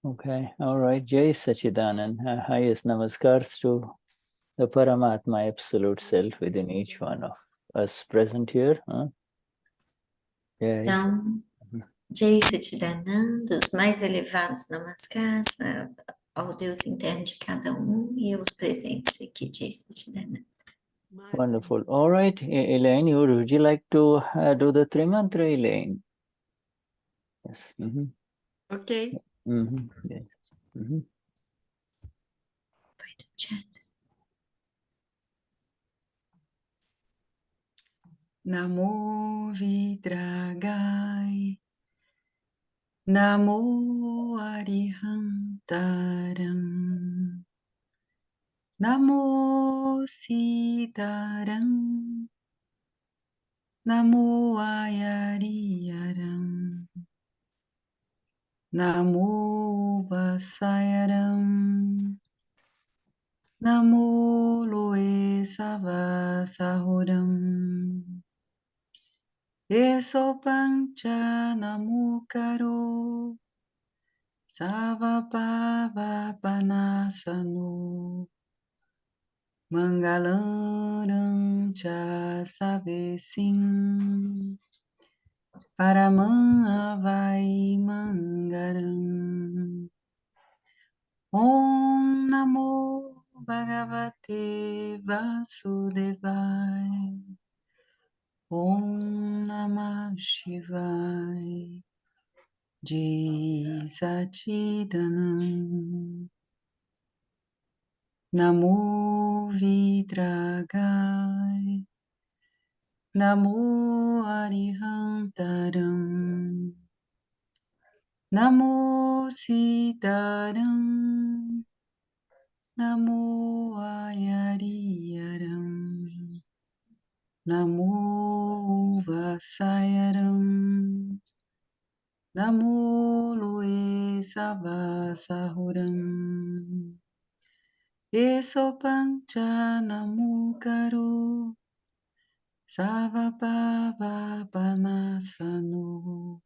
Okay, all right. Jai Sachidanand. Highest namaskars to the Paramatma Absolute Self within each one of us present here. Então, Jai Satchidananda, os mais elevados namaskars ao Deus interno de cada e aos presentes aqui, Jai Satchidananda. Wonderful. All right, Elaine, would you like to do the Trimantra, Elaine? Yes. Ok. Yes. Vai no chat. Namo Vidragai, Namo Arihantaram, Namo Sitaram, Namo Ayariyaram, Namo Vasayaram, Namo Loe Savasahuram, Eso Pancha Namukaro, Savabhava Panasano, Mangalam Cha Savesim, Paramam Avai Mangalam. Om Namo Bhagavate Vasudevaya, Om Namah Shivaya, Jai Satchidanand. Namo Vidragai, Namo Arihantaram, Namo Sitaram, Namo Ayariyaram, Namo Vasayaram, Namo Loe Savasahuram, Eso Pancha Namukaro, Savabhava Panasano,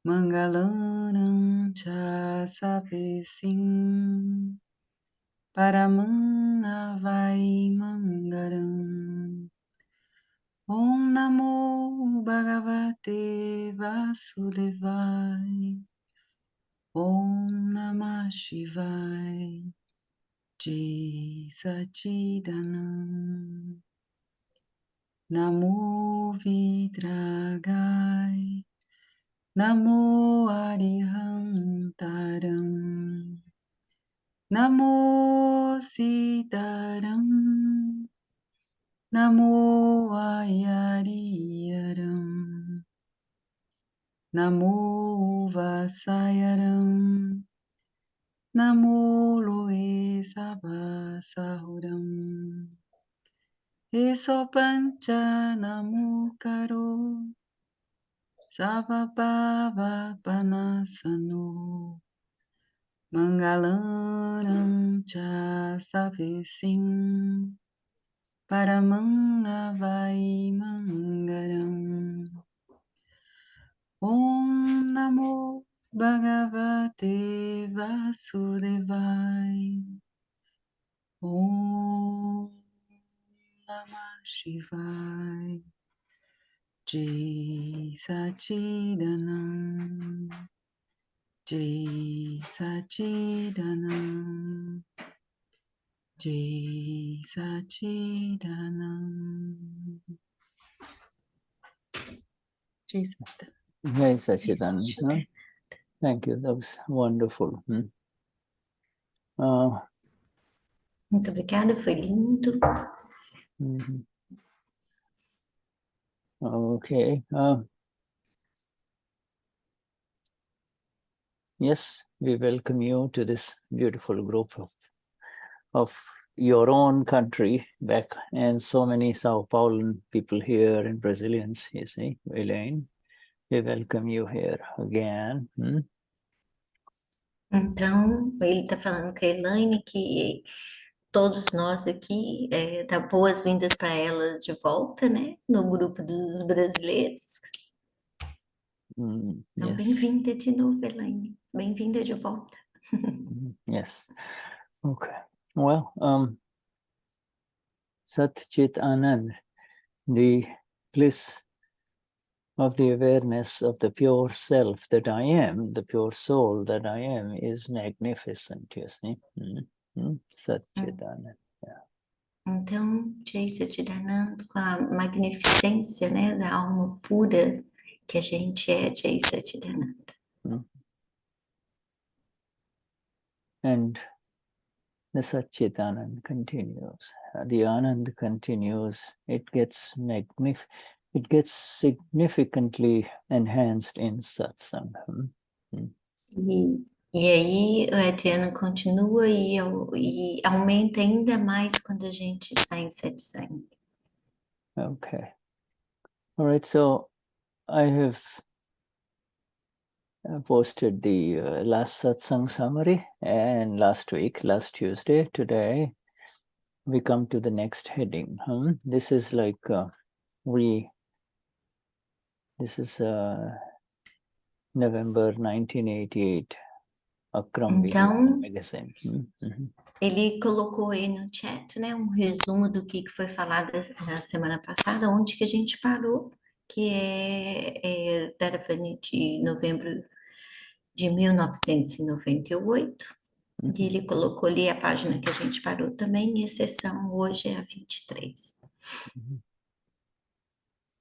Mangalanam Cha Savesim, Paramam Avai Mangalam. Om Namo Bhagavate Vasudevaya, Om Namah Shivaya, Jai Satchidanand. Namo Vidragai, Namo Arihantaram, Namo Sitaram, Namo Ayariyaram, Namo Vasayaram, Namo Loe Savasahuram, Eso Pancha Namukaro, Savabhava Panasano, Mangalanam Cha Savesim, Paramam Avai Mangalam. Om Namo Bhagavate Vasudevaya, Om Namah Shivaya, Jai Satchidanand, Jai Satchidanand, Jai Satchidanand. Jai Satchidanand. Jai Sachidanand. Thank you. That was wonderful. Muito obrigada, foi lindo. Okay. Yes, we welcome you to this beautiful group of your own country back, and so many Sao Paulan people here and Brazilians, you see, Elaine. We welcome you here again. Então, ele está falando com a Elaine que todos nós aqui dá boas-vindas para ela de volta, né? No grupo dos brasileiros. Então, Yes. bem-vinda de novo, Elaine. Bem-vinda de volta. Yes. Okay. Well, Sat Chit Anand, the bliss of the awareness of the pure self that I am, the pure soul that I am, is magnificent, you see. Sat Chit Anand. Então, Jai Satchidananda, com a magnificência, né, da alma pura que a gente é, Jai Satchidananda. And the Satchitanand continues. The Anand continues. It gets significantly enhanced in satsang. E aí o eterno continua e aumenta ainda mais quando a gente está em satsang. Okay. All right. So I have posted the last satsang summary, and last Tuesday. Today we come to the next heading. This is like November 1988, AKram Vignan Magazine. Ele colocou aí no chat, né, um resumo do que foi falado na semana passada, onde que a gente parou, que é de novembro de 1998. E ele colocou ali a página que a gente parou também, exceção hoje é a 23.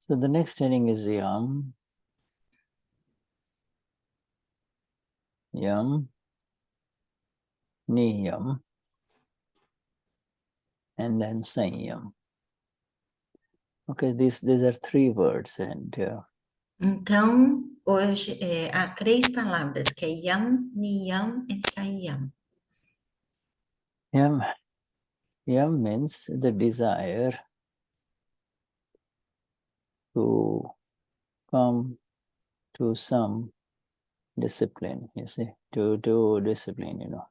So the next heading is Yam. Yam, Niyam, and then Saiyam. Okay, these are three words, and Então, hoje há três palavras, que é Yam, Niyam e Saiyam. Yam means the desire to come to some discipline, you see, to do discipline, you know.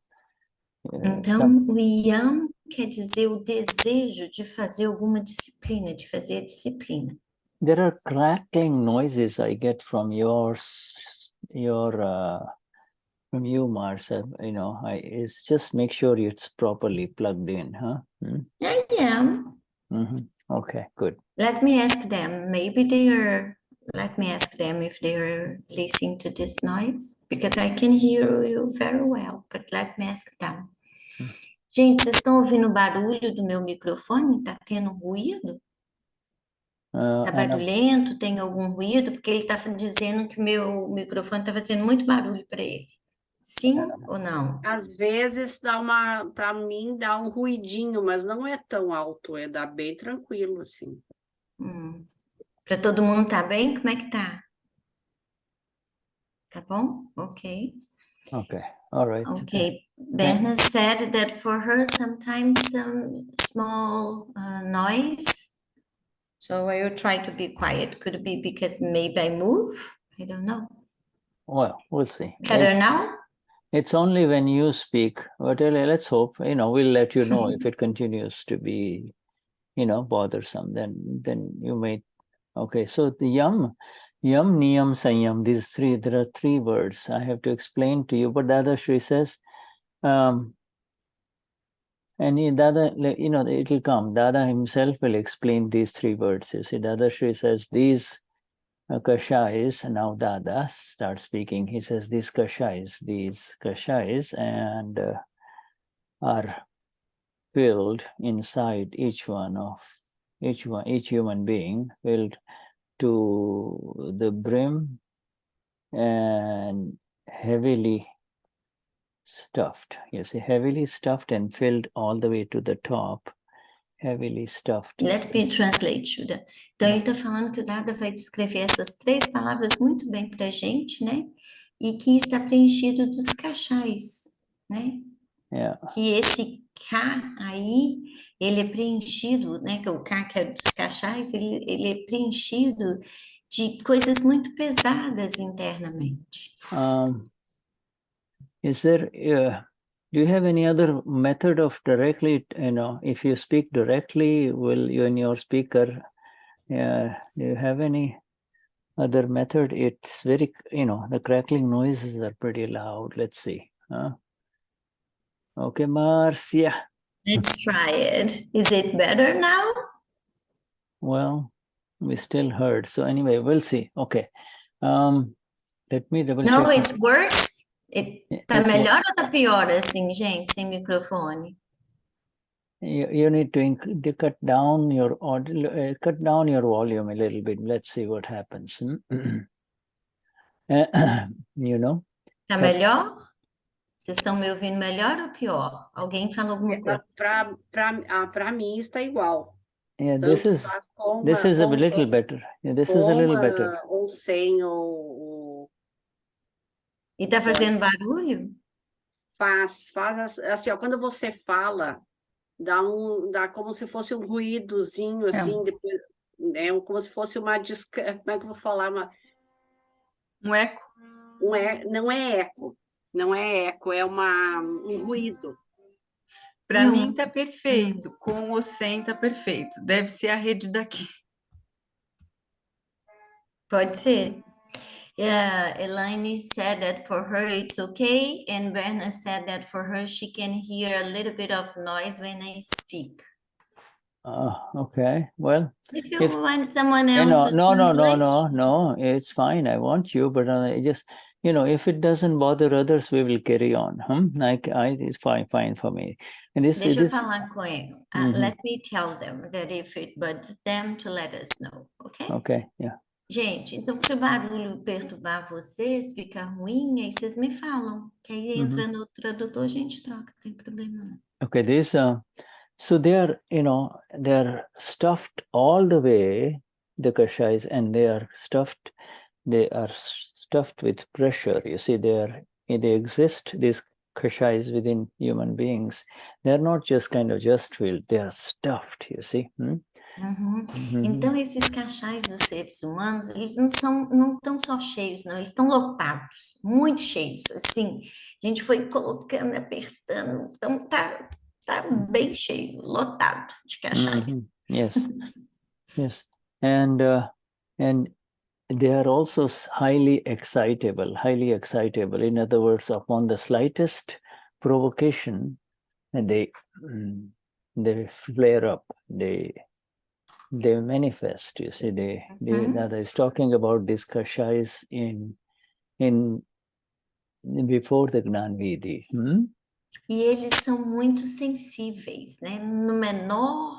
Então, o Yam quer dizer o desejo de fazer alguma disciplina, de fazer a disciplina. There are crackling noises I get from from you, Marcia. You know, it's just make sure it's properly plugged in, huh? I am. Okay, good. Let me ask them. Let me ask them if they are listening to this noise, because I can hear you very well, but let me ask them. Gente, vocês estão ouvindo o barulho do meu microfone? Tá tendo ruído? Tá barulhento? Tem algum ruído? Porque ele tá dizendo que o meu microfone tá fazendo muito barulho para ele. Sim ou não? Às vezes para mim dá um ruidinho, mas não é tão alto, dá bem tranquilo assim. Para todo mundo tá bem? Como é que tá? Tá bom? Ok. Okay, all right. Okay. Berna said that for her sometimes some small noise. So I will try to be quiet. Could it be because maybe I move? I don't know. Well, we'll see. Better now? It's only when you speak, but let's hope, we'll let you know if it continues to be, bothersome, then you may. Okay, so the Yam, Niyam, Saiyam, there are three words I have to explain to you, but Dadashri says, and Dada, it will come. Dada himself will explain these three words. You see, Dadashri says, these kashais, now Dada starts speaking. He says, these kashais, and are filled inside each human being, filled to the brim and heavily stuffed. You see, heavily stuffed and filled all the way to the top. Heavily stuffed. Let me translate, Shuddha. Então, ele está falando que o Dada vai descrever essas três palavras muito bem para a gente, né? E que está preenchido dos cachais, né? Yeah. Que esse K aí, ele é preenchido, né? Que o K que é dos cachais, ele é preenchido de coisas muito pesadas internamente. Is there, do you have any other method of directly, if you speak directly, will you and your speaker, do you have any other method, it's very, the crackling noises are pretty loud. Let's see. Okay, Marcia. Let's try it. Is it better now? Well, we still heard. So anyway, we'll see. Okay. Let me double No, check. it's worse. Tá It's melhor ou tá pior assim, gente, sem microfone? You need to cut down your audio, cut down your volume a little bit. Let's see what happens. Tá melhor? Vocês estão me ouvindo melhor ou pior? Alguém fala alguma coisa? Para mim está igual. Yeah, Tanto this is faz com this is a com- little better. Yeah, this com, is a little better. ou sem o E tá fazendo barulho? faz assim, ó, quando você fala, dá como se fosse um ruídozinho assim, depois, como se fosse uma como é que eu vou falar, Um eco. não é eco, é um ruído. Para mim tá perfeito. Com ou sem tá perfeito. Deve ser a rede daqui. Pode ser. Yeah, Elaine said that for her it's okay, and Berna said that for her she can hear a little bit of noise when I speak. Okay. Well, If you want someone else no, to no, translate, no. It's fine. I want you, but just if it doesn't bother others, we will carry on. It's fine for me. And this, deixa eu falar com ele. Mhm. Let me tell them that if it bugs them to let us know, okay? Okay, yeah. Gente, então se o barulho perturbar vocês, ficar ruim, aí vocês me falam. Que aí entra no tradutor, a gente troca, não tem problema não. Okay, so they're stuffed all the way, the kashais, and they are stuffed with pressure. You see, they exist, these kashais, within human beings. They're not just just filled, they are stuffed, you see. Então, esses cachais dos seres humanos, eles não estão só cheios, não, eles estão lotados, muito cheios, assim, a gente foi colocando, apertando, então tá bem cheio, lotado de cachais. Yes, and they are also highly excitable. In other words, upon the slightest provocation, they flare up, they manifest. You see, that is talking about these kashais in before the Gnani Vidhi. E eles são muito sensíveis, né? No menor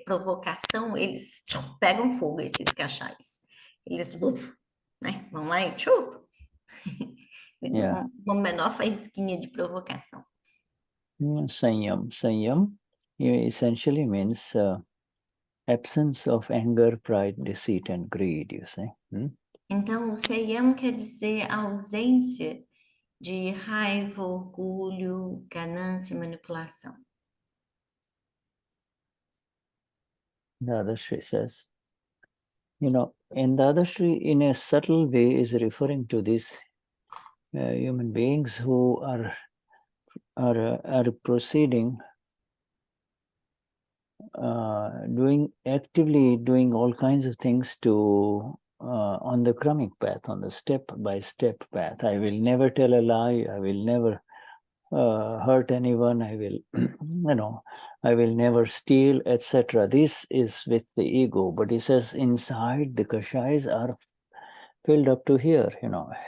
provocação, eles pegam fogo, esses cachais. Eles, né? Vão lá e chupam. Yeah. Uma menor faísquinha de provocação. Saiyam essentially means absence of anger, pride, deceit, and greed, you see. Então, o Saiyam quer dizer a ausência de raiva, orgulho, ganância e manipulação. Dadashri says, and Dadashri in a subtle way is referring to these human beings who are proceeding, actively doing all kinds of things to on the kramic path, on the step-by-step path. I will never tell a lie. I will never hurt anyone. I will, I will never steal, etc. This is with the ego, but he says inside the kashais are filled up to here,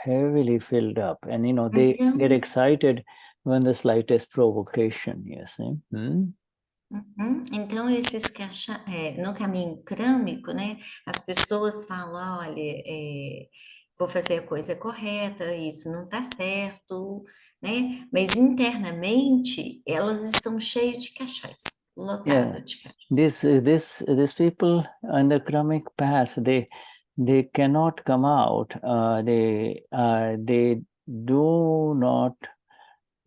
heavily filled up, and they get excited when the slightest provocation. You see. Então, esses no caminho crâmico, né, as pessoas falam, olha, vou fazer a coisa correta, isso não está certo, né, mas internamente elas estão cheias de cachais, lotadas de cachais. These people on the karmic path, they cannot come out. They do not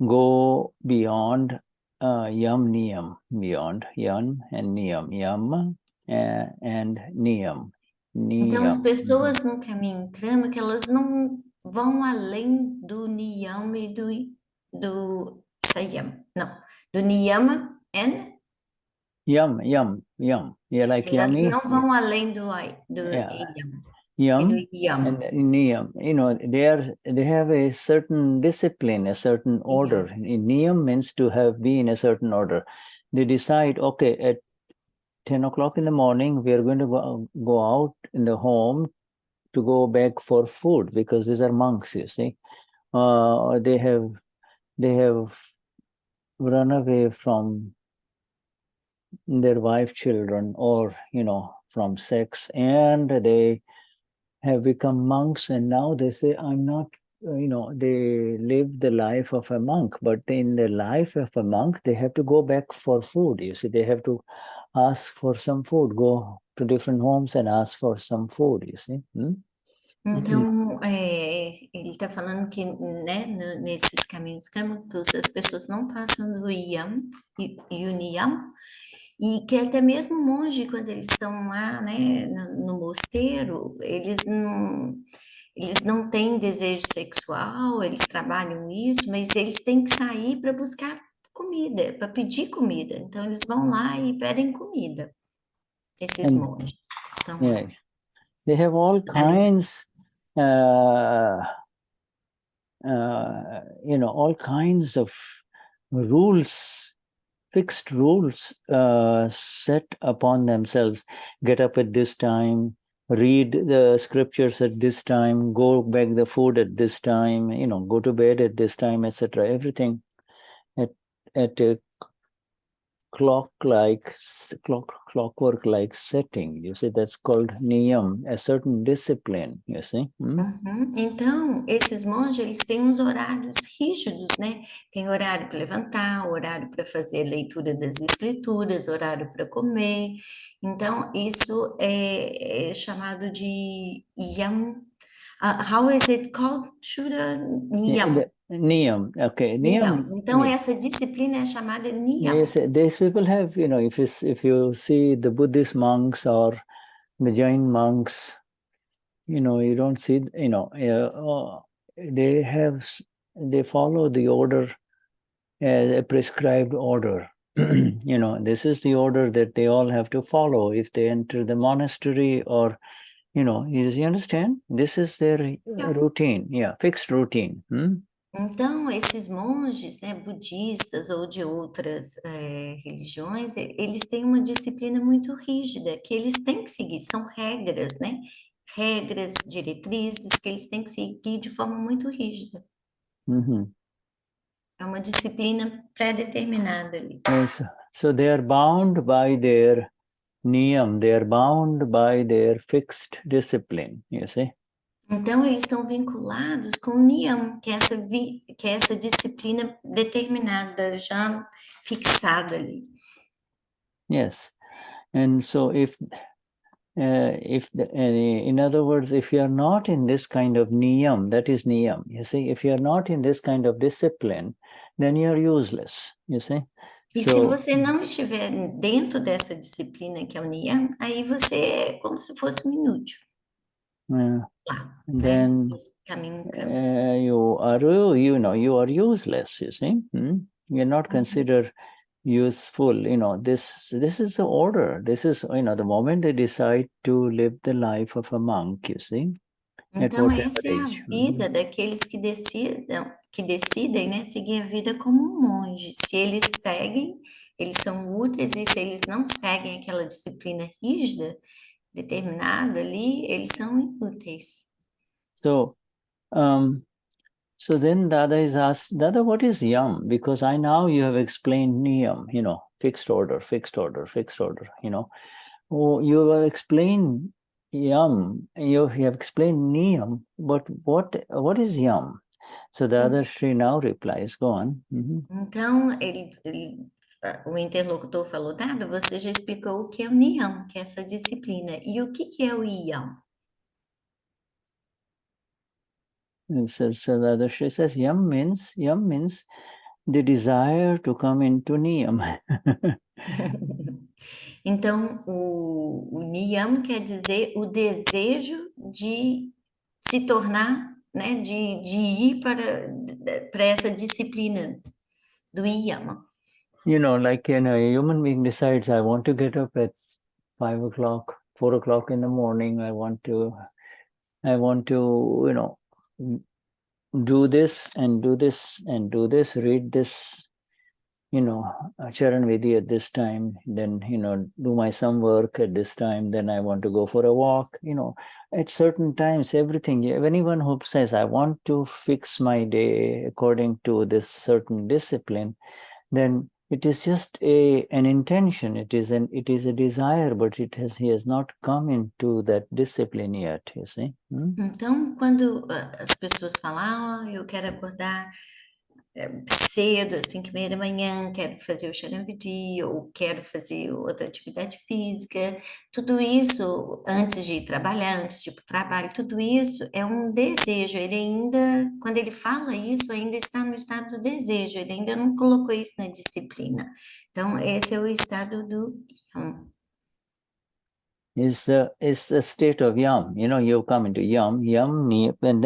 go beyond Yam Niyam, beyond Yam and Niyam, Yama and Niyam. Então, as pessoas no caminho crâmico, elas não vão além do Niyam e do Saiyam. Não, do Niyama and Yam. Yeah, like elas yummy. não vão além do Yeah. Yam. Yam Yam. and Niyam. You know, they have a certain discipline, a certain order. Niyam means to be in a certain order. They decide, okay, at 10 o'clock in the morning, we are going to go out in the home to go back for food, because these are monks, you see. They have run away from their wife, children, or, you know, from sex, and they have become monks, and now they say, I'm not, you know, they live the life of a monk, but in the life of a monk, they have to go back for food. You see, they have to ask for some food, go to different homes and ask for some food, you see. Então, ele está falando que, né, nesses caminhos kármicos, as pessoas não passam do Yam e o Niyam, e que até mesmo monge, quando eles estão lá, né, no mosteiro, eles não têm desejo sexual, eles trabalham isso, mas eles têm que sair para buscar comida, para pedir comida. Então, eles vão lá e pedem comida, esses monges que estão lá. Yeah, they have all kinds, you know, all kinds of rules, fixed rules set upon themselves. Get up at this time, read the scriptures at this time, go back the food at this time, you know, go to bed at this time, etc. Everything at a clockwork-like setting. You see, that's called Niyam, a certain discipline, you see. Então, esses monges, eles têm uns horários rígidos, né? Tem horário para levantar, horário para fazer leitura das escrituras, horário para comer. Então, isso é chamado de Yam. How is it called? Shuddha? Niyam. Niyam, okay. Niyam. Então, essa disciplina é chamada Niyam. Yes, these people have, you know, if you see the Buddhist monks or the Jain monks, you know, you don't see, you know, they follow the order, a prescribed order. You know, this is the order that they all have to follow if they enter the monastery, or, you know, you understand? This is their routine, fixed routine. Então, esses monges, né, budistas ou de outras religiões, eles têm uma disciplina muito rígida, que eles têm que seguir, são regras, né? Regras, diretrizes, que eles têm que seguir de forma muito rígida. É uma disciplina pré-determinada ali. So they are bound by their Niyam, they are bound by their fixed discipline, you see? Então, eles estão vinculados com o Niyam, que é essa disciplina determinada, já fixada ali. Yes. And so in other words, if you are not in this kind of Niyam, that is Niyam, you see, if you are not in this kind of discipline, then you are useless, you see? E se você não estiver dentro dessa disciplina que é o Niyam, aí você é como se fosse um inútil. Then you are useless, you see. You're not considered useful. You know, this is the order. This is, you know, the moment they decide to live the life of a monk, you see. Então, essa é a vida daqueles que decidem, né, seguir a vida como um monge. Se eles seguem, eles são úteis, e se eles não seguem aquela disciplina rígida, determinada ali, eles são inúteis. So then Dada is asked, Dada, what is Yam? Because now you have explained Niyam, you know, fixed order, you know. Oh, you have explained Yam, you have explained Niyam, but what is Yam? So Dadashri now replies, go on. Então, o interlocutor falou, Dada, você já explicou o que é o Niyam, que é essa disciplina. E o que é o Yam? So Dadashri says, Yam means the desire to come into Niyam. Então, o Niyam quer dizer o desejo de se tornar, né, de ir para essa disciplina do Yama. You know, like, you know, a human being decides, I want to get up at 5 o'clock, 4 o'clock in the morning. I want to I want to, do this and do this and do this, read this, Charan Vidhi at this time, then, do my some work at this time, then I want to go for a walk, at certain times, everything. Anyone who says, I want to fix my day according to this certain discipline, then it is just an intention. It is a desire, but he has not come into that discipline yet, you see. Então, quando as pessoas falam, eu quero acordar cedo, às 5:30 da manhã, quero fazer o Saiyam-Bhaav, ou quero fazer outra atividade física, tudo isso, antes de trabalhar, antes de ir para o trabalho, tudo isso é um desejo. Ele ainda, quando ele fala isso, ainda está no estado do desejo, ele ainda não colocou isso na disciplina. Então, esse é o estado do Yam. Is the state of Yam. You come into Yam, and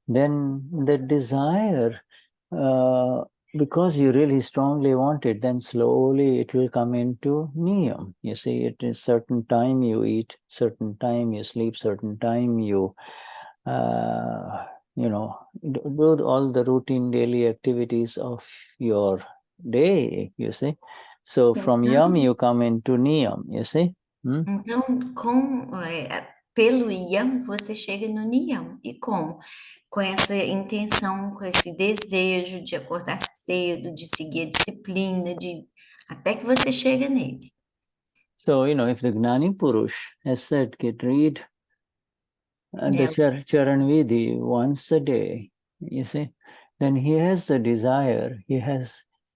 then the desire, because you really strongly want it, then slowly it will come into Niyam. You see, it is certain time you eat, certain time you sleep, certain time you, do all the routine daily activities of your day, you see. So from Yam you come into Niyam, you see. Então, pelo Yam, você chega no Niyam. E como? Com essa intenção, com esse desejo de acordar cedo, de seguir a disciplina, até que você chega nele. So, if the Gnani Purush has said, read the Charan Vidhi once a day, you see, then he has the desire, he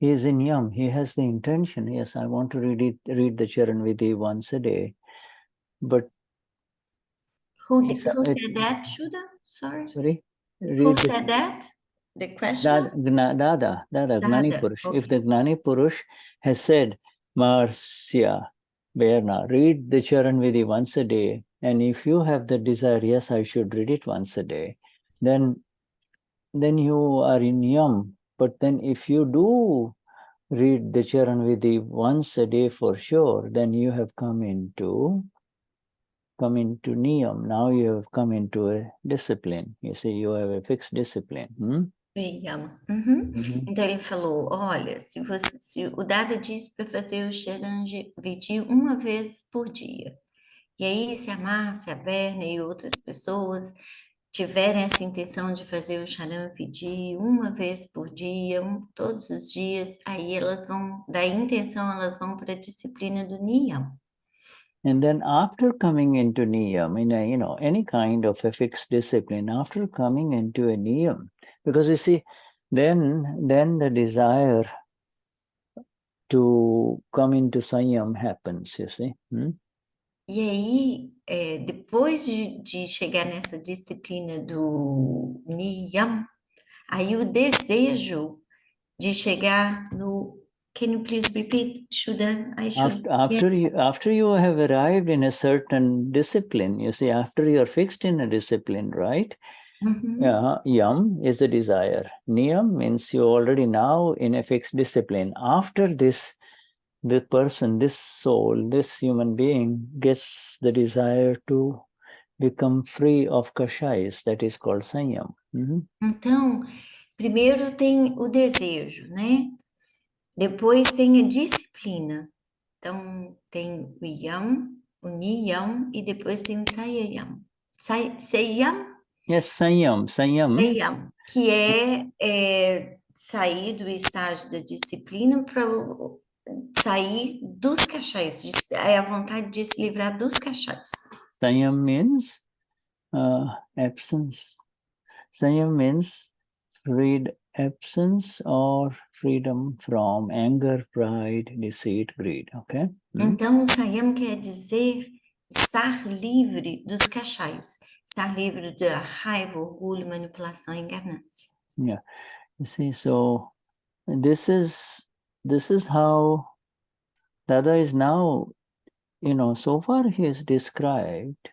is in Yam, he has the intention, yes, I want to read the Charan Vidhi once a day. But who said that, Shuddha? Sorry? Who said that? The question? Dada, Gnani Purush. Okay. If the Gnani Purush has said, Marcia, Berna, read the Charan Vidhi once a day, and if you have the desire, yes, I should read it once a day, then you are in Yam. But then if you do read the Charan Vidhi once a day for sure, then you have come into Niyam. Now you have come into a discipline. You see, you have a fixed discipline. Yama. Então ele falou, olha, se o Dada diz para fazer o Saiyam-Bhaav uma vez por dia, e aí se a Marcia, a Berna e outras pessoas tiverem essa intenção de fazer o Saiyam-Bhaav uma vez por dia, todos os dias, aí elas vão, da intenção elas vão para a disciplina do Niyam. And then after coming into Niyam, in any kind of a fixed discipline, after coming into a Niyam, because you see, then the desire to come into Saiyam happens, you see. E aí, depois de chegar nessa disciplina do Niyam, aí o desejo de chegar no... Can you please repeat, Shuddha? After you have arrived in a certain discipline, you see, after you are fixed in a discipline, right? Yam is the desire. Niyam means you already now in a fixed discipline. After this, the person, this soul, this human being gets the desire to become free of kashais, that is called Saiyam. Então, primeiro tem o desejo, né? Depois tem a disciplina. Então, tem o Yam, o Niyam e depois tem o Saiyam. Saiyam? Yes, Saiyam. Saiyam, que é sair do estágio da disciplina para sair dos cachais, é a vontade de se livrar dos cachais. Saiyam means absence. Saiyam means absence or freedom from anger, pride, deceit, greed. Okay? Então, o Saiyam quer dizer estar livre dos cachais, estar livre da raiva, orgulho, manipulação e ganância. Yeah, you see, so this is how Dada is now, so far he has described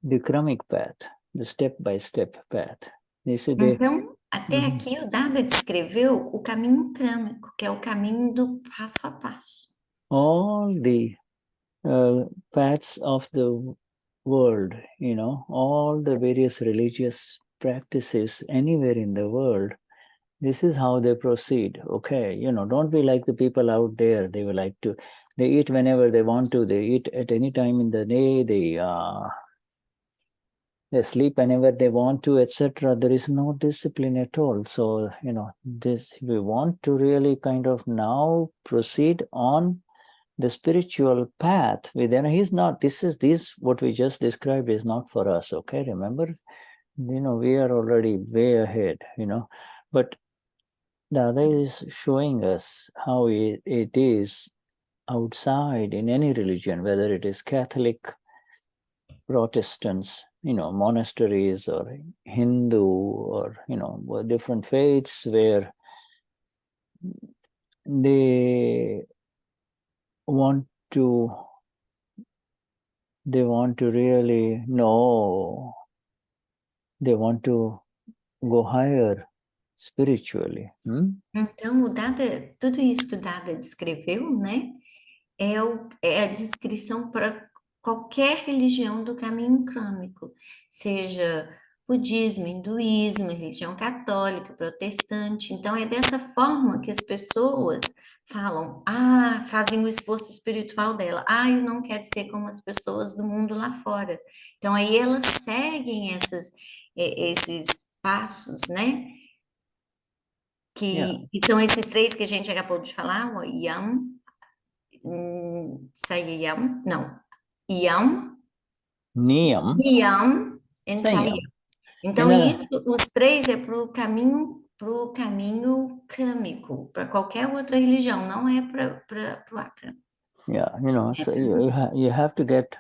the Akramic path, the step-by-step path. Então, até aqui o Dada descreveu o caminho crâmico, que é o caminho do passo a passo. All the paths of the world, all the various religious practices anywhere in the world, this is how they proceed. Okay, don't be like the people out there. They will like to, they eat whenever they want to. They eat at any time in the day. They sleep whenever they want to, etc. There is no discipline at all. So, this we want to really kind of now proceed on the spiritual path. He's not, this what we just described is not for us. Okay, remember, we are already way ahead, but the other is showing us how it is outside in any religion, whether it is Catholic, Protestants, monasteries, or Hindu, or different faiths, where they want to really know, they want to go higher spiritually. Então, tudo isso que o Dada descreveu, né, é a descrição para qualquer religião do caminho crâmico, seja budismo, hinduísmo, religião católica, protestante. Então, é dessa forma que as pessoas falam, fazem o esforço espiritual dela. Eu não quero ser como as pessoas do mundo lá fora. Então, aí elas seguem esses passos, né? Que são esses três que a gente acabou de falar, o Yam, Saiyam, não, Yam, Niyam. Niyam e Saiyam. Saiyam. Então, isso, os três é para o caminho crâmico, para qualquer outra religião, não é para o Akram. Yeah, so you have to get,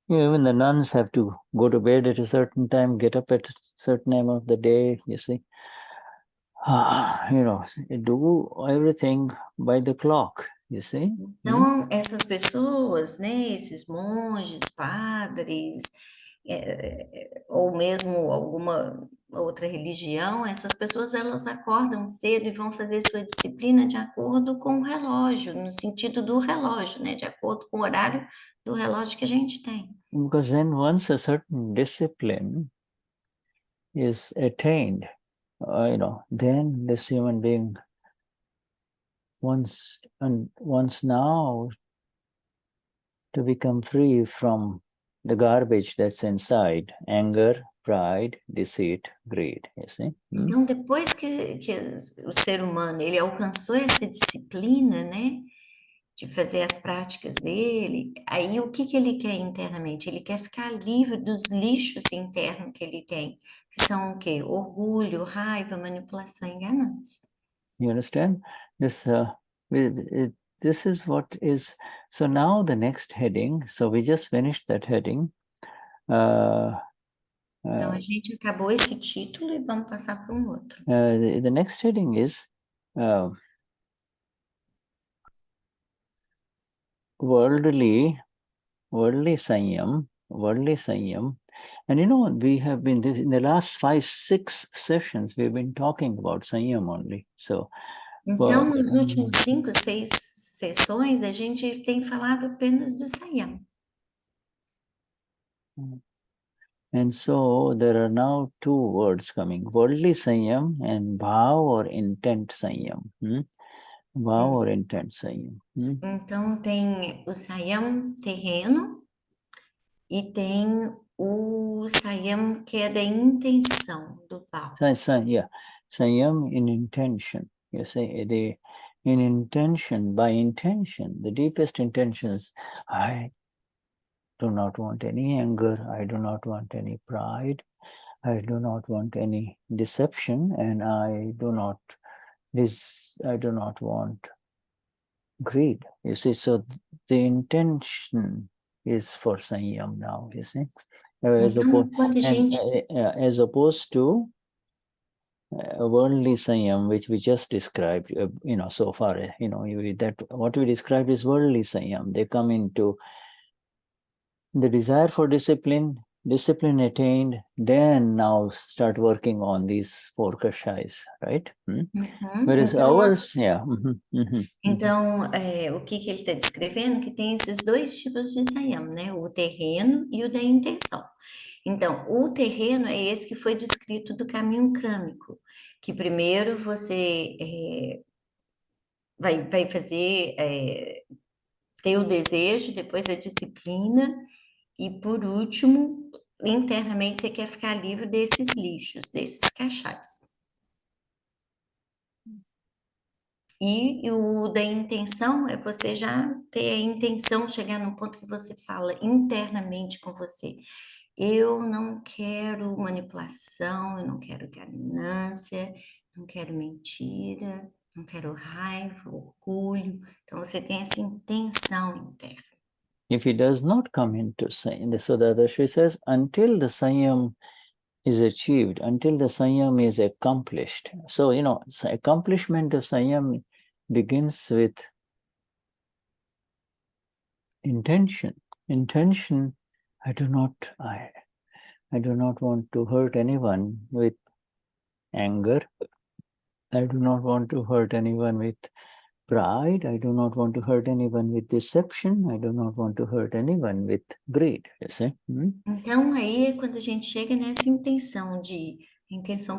even the nuns have to go to bed at a certain time, get up at a certain time of the day, you see. Do everything by the clock, you see. Então, essas pessoas, né, esses monges, padres, ou mesmo alguma outra religião, essas pessoas, elas acordam cedo e vão fazer sua disciplina de acordo com o relógio, no sentido do relógio, né, de acordo com o horário do relógio que a gente tem. Because then once a certain discipline is attained, then this human being wants now to become free from the garbage that's inside: anger, pride, deceit, greed, you see. Então, depois que o ser humano, ele alcançou essa disciplina, né, de fazer as práticas dele, aí o que ele quer internamente? Ele quer ficar livre dos lixos internos que ele tem, que são o quê? Orgulho, raiva, manipulação e ganância. You understand? This is what is. So now the next heading. So we just finished that heading. Então a gente acabou esse título e vamos passar para um outro. The next heading is worldly Saiyam. And we have been, in the last 5-6 sessions, we've been talking about Saiyam only. So, então, nos últimos 5, 6 sessões, a gente tem falado apenas do Saiyam. And so there are now 2 words coming: worldly Saiyam and Bhaav or intent Saiyam. Bhaav or intent Saiyam. Então tem o Saiyam terreno e tem o Saiyam que é da intenção do Bhaav. Saiyam in intention. You see, in intention, by intention, the deepest intentions, I do not want any anger, I do not want any pride, I do not want any deception, and I do not want greed. You see, so the intention is for Saiyam now, you see. As opposed to worldly Saiyam, which we just described, so far, that what we described is worldly Saiyam. They come into the desire for discipline discipline attained, then now start working on these 4 kashais, right? Whereas Então, ours, então o que ele está descrevendo? Que tem esses 2 tipos de Saiyam, né? O terreno e o da intenção. Então, o terreno é esse que foi descrito do caminho crâmico, que primeiro você vai fazer, ter o desejo, depois a disciplina, e por último, internamente você quer ficar livre desses lixos, desses cachais. E o da intenção é você já ter a intenção, chegar no ponto que você fala internamente com você. Eu não quero manipulação, eu não quero ganância, não quero mentira, não quero raiva, orgulho. Então você tem essa intenção interna. if he does not come into Saiyam, so Dadashri says, until the Saiyam is achieved, until the Saiyam is accomplished. So, accomplishment of Saiyam begins with intention. Intention, I do not want to hurt anyone with anger. I do not want to hurt anyone with pride. I do not want to hurt anyone with deception. I do not want to hurt anyone with greed. You see? Então, aí é quando a gente chega nessa intenção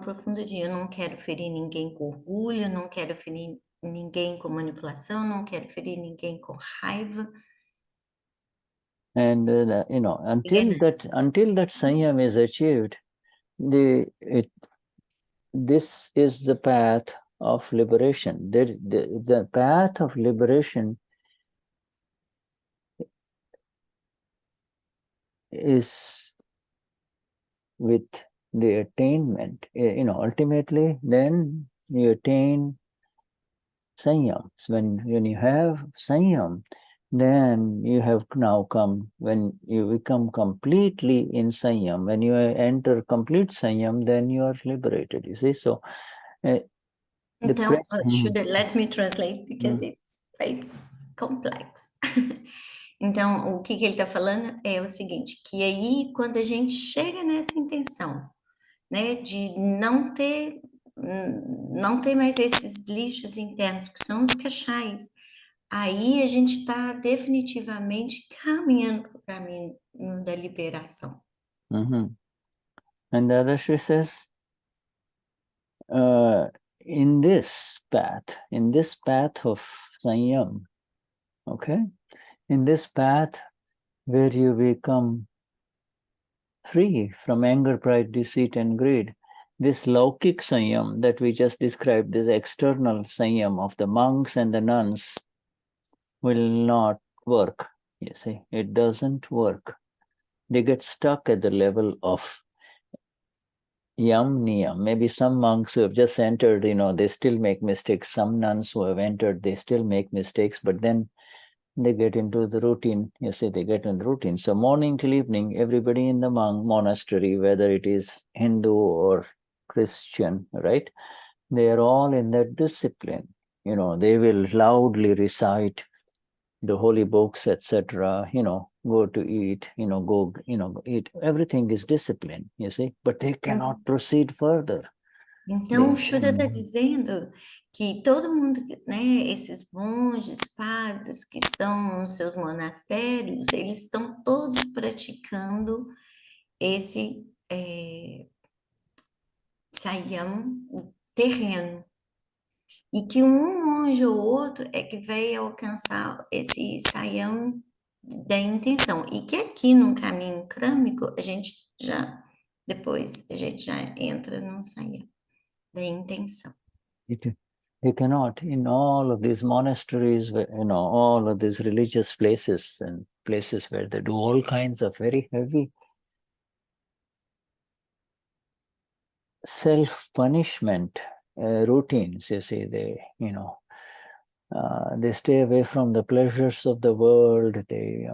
profunda de eu não quero ferir ninguém com orgulho, não quero ferir ninguém com manipulação, não quero ferir ninguém com raiva. And until that Saiyam is achieved, this is the path of liberation. The path of liberation is with the attainment. Ultimately, then you attain Saiyam. So when you have Saiyam, then you have now come, when you become completely in Saiyam, when you enter complete Saiyam, then you are liberated, you see. So, então, let me translate, because it's quite complex. Então, o que ele está falando é o seguinte, que aí, quando a gente chega nessa intenção, né, de não ter mais esses lixos internos, que são os cachais, aí a gente está definitivamente caminhando para o caminho da liberação. And Dadashri says, in this path of Saiyam, okay, in this path where you become free from anger, pride, deceit, and greed, this Laukik Saiyam that we just described, this external Saiyam of the monks and the nuns, will not work. You see, it doesn't work. They get stuck at the level of Yam, Niyam. Maybe some monks who have just entered, they still make mistakes. Some nuns who have entered, they still make mistakes, but then they get into the routine. You see, they get in the routine. So morning till evening, everybody in the monastery, whether it is Hindu or Christian, right? They are all in that discipline. They will loudly recite the holy books, etc. Go to eat, eat. Everything is discipline, you see, but they cannot proceed further. Então, o Shuddha está dizendo que todo mundo, né, esses monges, padres que estão nos seus monastérios, eles estão todos praticando esse Saiyam terreno. E que um monge ou outro é que vai alcançar esse Saiyam da intenção. E que aqui no caminho crâmico, depois a gente já entra no Saiyam da intenção. You cannot, in all of these monasteries, all of these religious places and places where they do all kinds of very heavy self-punishment routines, you see, they stay away from the pleasures of the world. They,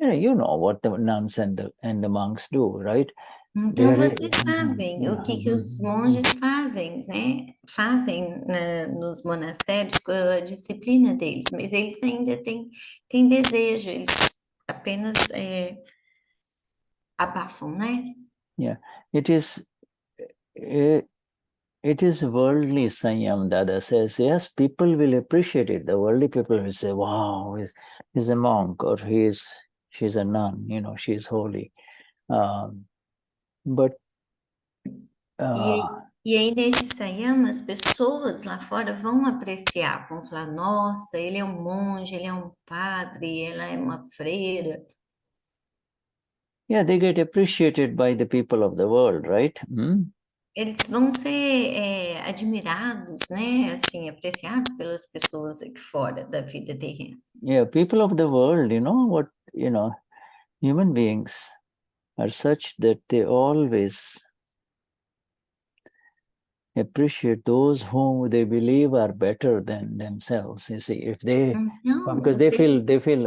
what the nuns and the monks do, right? Então, vocês sabem o que os monges fazem, né? Fazem nos monastérios com a disciplina deles, mas eles ainda têm desejo, eles apenas abafam, né? Yeah, it is worldly Saiyam, Dada says. Yes, people will appreciate it. The worldly people will say, wow, he's a monk, or she's a nun, she's holy. But E aí, nesse Saiyam, as pessoas lá fora vão apreciar, vão falar, nossa, ele é um monge, ele é um padre, ela é uma freira. yeah, they get appreciated by the people of the world, right? Eles vão ser admirados, né? Assim, apreciados pelas pessoas aqui fora da vida terrena. Yeah, people of the world, human beings are such that they always appreciate those whom they believe are better than themselves. You see, if they, Então, because they feel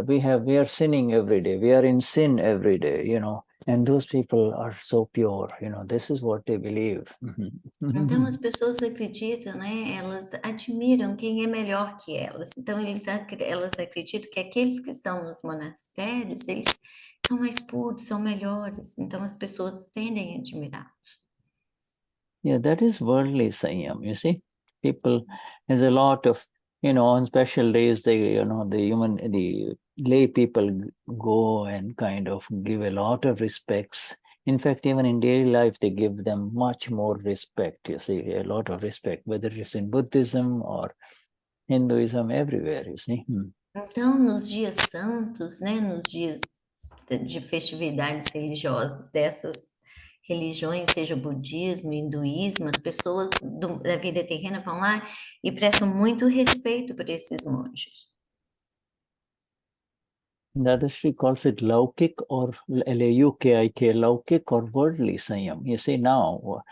we are sinning every day, we are in sin every day, and those people are so pure, this is what they believe. Então, as pessoas acreditam, né? Elas admiram quem é melhor que elas. Então, elas acreditam que aqueles que estão nos monastérios, eles são mais puros, são melhores. Então, as pessoas tendem a admirá-los. Yeah, that is worldly Saiyam, you see. People, there's a lot of, on special days, the lay people go and kind of give a lot of respects. In fact, even in daily life, they give them much more respect, you see, a lot of respect, whether it's in Buddhism or Hinduism, everywhere, you see. Então, nos dias santos, né? Nos dias de festividades religiosas dessas religiões, seja budismo, hinduísmo, as pessoas da vida terrena vão lá e prestam muito respeito por esses monges. Dadashri calls it Laukik or Laukik, Laukik or worldly Saiyam. You see now,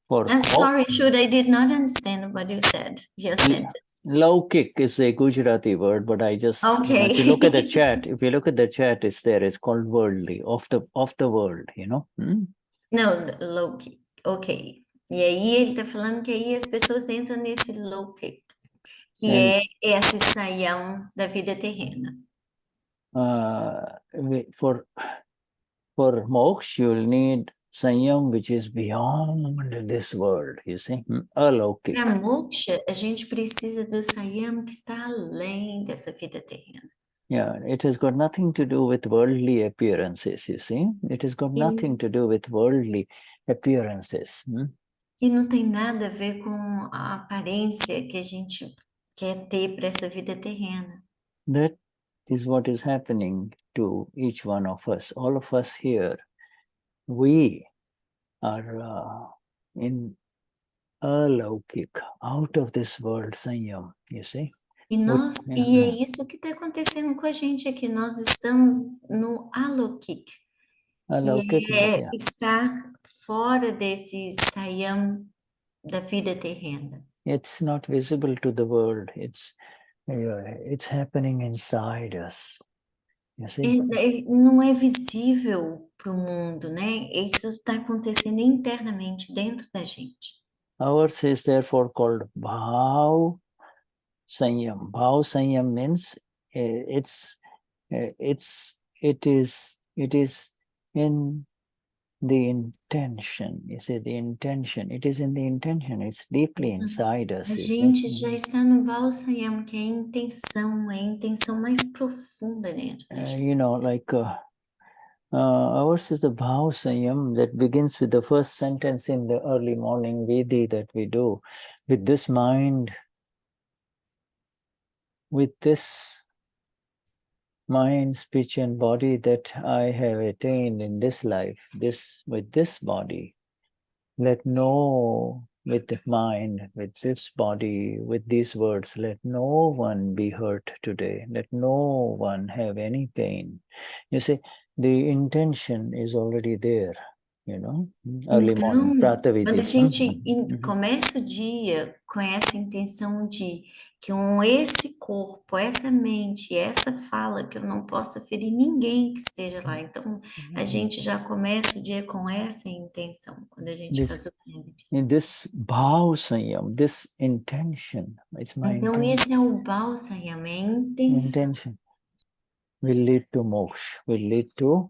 I'm sorry, Shuddha, I did not understand what you said. Your sentence. Laukik is a Gujarati word, but I just, Okay. if you look at the chat, it's there. It's called worldly, of the world, Não, Laukik, ok. E aí ele está falando que aí as pessoas entram nesse Laukik, que é esse Saiyam da vida terrena. For moksha, you'll need Saiyam, which is beyond this world, you see, Alaukik. Para moksha, a gente precisa do Saiyam que está além dessa vida terrena. Yeah, it has got nothing to do with worldly appearances, you see. It has got nothing to do with worldly appearances. E não tem nada a ver com a aparência que a gente quer ter para essa vida terrena. That is what is happening to each one of us. All of us here, we are in Alaukik, out of this world Saiyam, you see. E é isso que está acontecendo com a gente aqui. Nós estamos no Alaukik, que é estar fora desse Saiyam da vida terrena. It's not visible to the world. It's happening inside us. You see? Não é visível para o mundo, né? Isso está acontecendo internamente dentro da gente. Ours is therefore called Bhaav Saiyam. Bhaav Saiyam means it is in the intention. You see, the intention. It is in the intention. It's deeply inside us. A gente já está no Bhaav Saiyam, que é a intenção mais profunda dentro da gente. Ours is the Bhaav Saiyam that begins with the first sentence in the early morning Vidi that we do. With this mind, speech, and body that I have attained in this life, with this body, let no, with the mind, with this body, with these words, let no one be hurt today. Let no one have any pain. You see, the intention is already there, early morning, Pratavidhi. Quando a gente começa o dia com essa intenção de que com esse corpo, essa mente, essa fala, que eu não possa ferir ninguém que esteja lá. Então, a gente já começa o dia com essa intenção, quando a gente faz o Pratavidhi. In this Bhaav Saiyam, this intention, it's my então, esse é o Bhaav Saiyam, é a intenção. Will lead to moksha, will lead to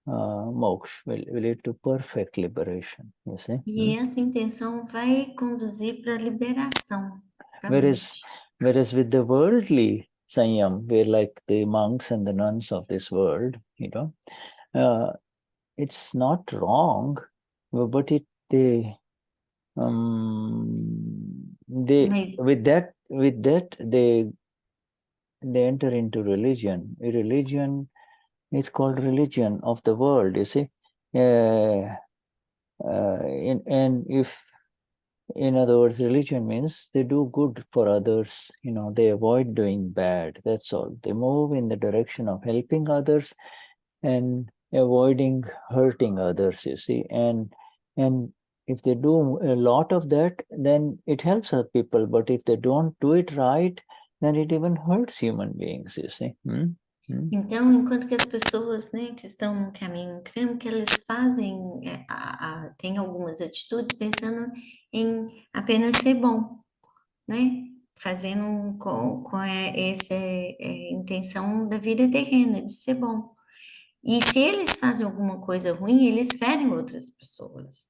moksha, will lead to perfect liberation, you see. E essa intenção vai conduzir para a liberação. Whereas with the worldly Saiyam, we're like the monks and the nuns of this world, you know, it's not wrong, but Mas with that they enter into religion. A religion is called religion of the world, you see. And if, in other words, religion means they do good for others, you know, they avoid doing bad, that's all. They move in the direction of helping others and avoiding hurting others, you see. And if they do a lot of that, then it helps other people. But if they don't do it right, then it even hurts human beings, you see. então, enquanto que as pessoas, né, que estão no caminho, creio que elas fazem, têm algumas atitudes pensando em apenas ser bom, né? Fazendo com essa intenção da vida terrena, de ser bom. E se eles fazem alguma coisa ruim, eles ferem outras pessoas.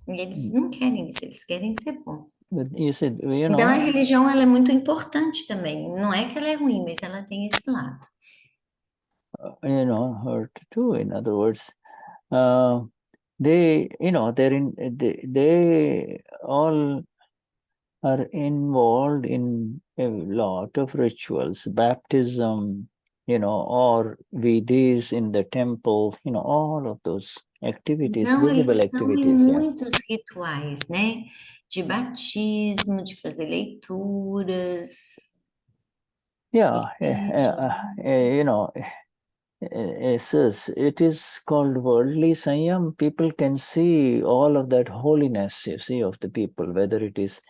E eles não querem isso, eles querem ser bons. But you said, you Então, a know, religião, ela é muito importante também. Não é que ela é ruim, mas ela tem esse lado. hurt too. In other words, they all are involved in a lot of rituals, baptism, or vidhis in the temple, all of those activities, Então, eles visible estão em activities. muitos rituais, né? De batismo, de fazer leituras. It is called worldly Saiyam. People can see all of that holiness, you see, of the people, whether it is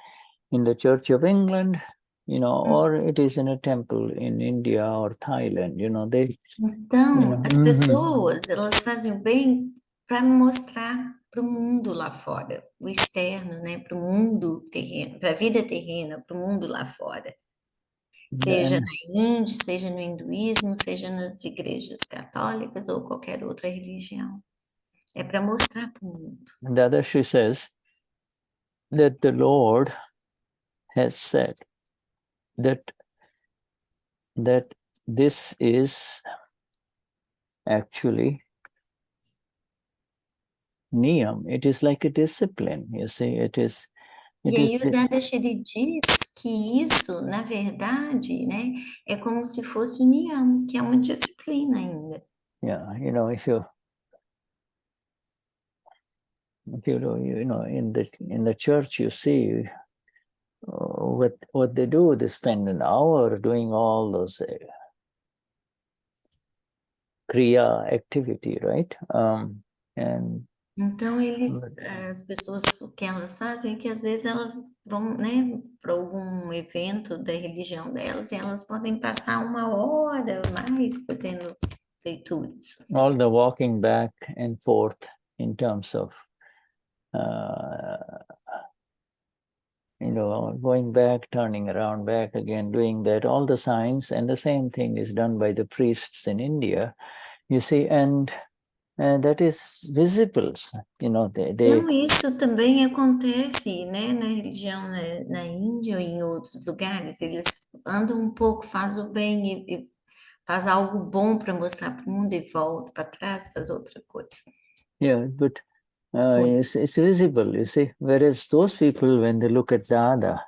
in the Church of England, or it is in a temple in India or Thailand, Então, as pessoas, elas fazem o bem para mostrar para o mundo lá fora, o externo, né? Para o mundo terreno, para a vida terrena, para o mundo lá fora. Seja na Índia, seja no hinduísmo, seja nas igrejas católicas ou qualquer outra religião. É para mostrar para o mundo. Dadashri says that the Lord has said that this is actually Niyam. It is like a discipline, you see. E aí o Dadashri diz que isso, na verdade, né, é como se fosse o Niyam, que é uma disciplina ainda. Yeah, if you in the church, you see what they do. They spend an hour doing all those kriya activity, right? Então, as pessoas, o que elas fazem é que às vezes elas vão, né, para algum evento da religião delas e elas podem passar 1 hora mais fazendo leituras. All the walking back and forth in terms of going back, turning around, back again, doing that, all the signs, and the same thing is done by the priests in India, you see, and that is visible, Então, isso também acontece, né, na religião na Índia ou em outros lugares. Eles andam um pouco, fazem o bem e faz algo bom para mostrar para o mundo e volta para trás, faz outra coisa. Yeah, but it's visible, you see. Whereas those people, when they look at Dada,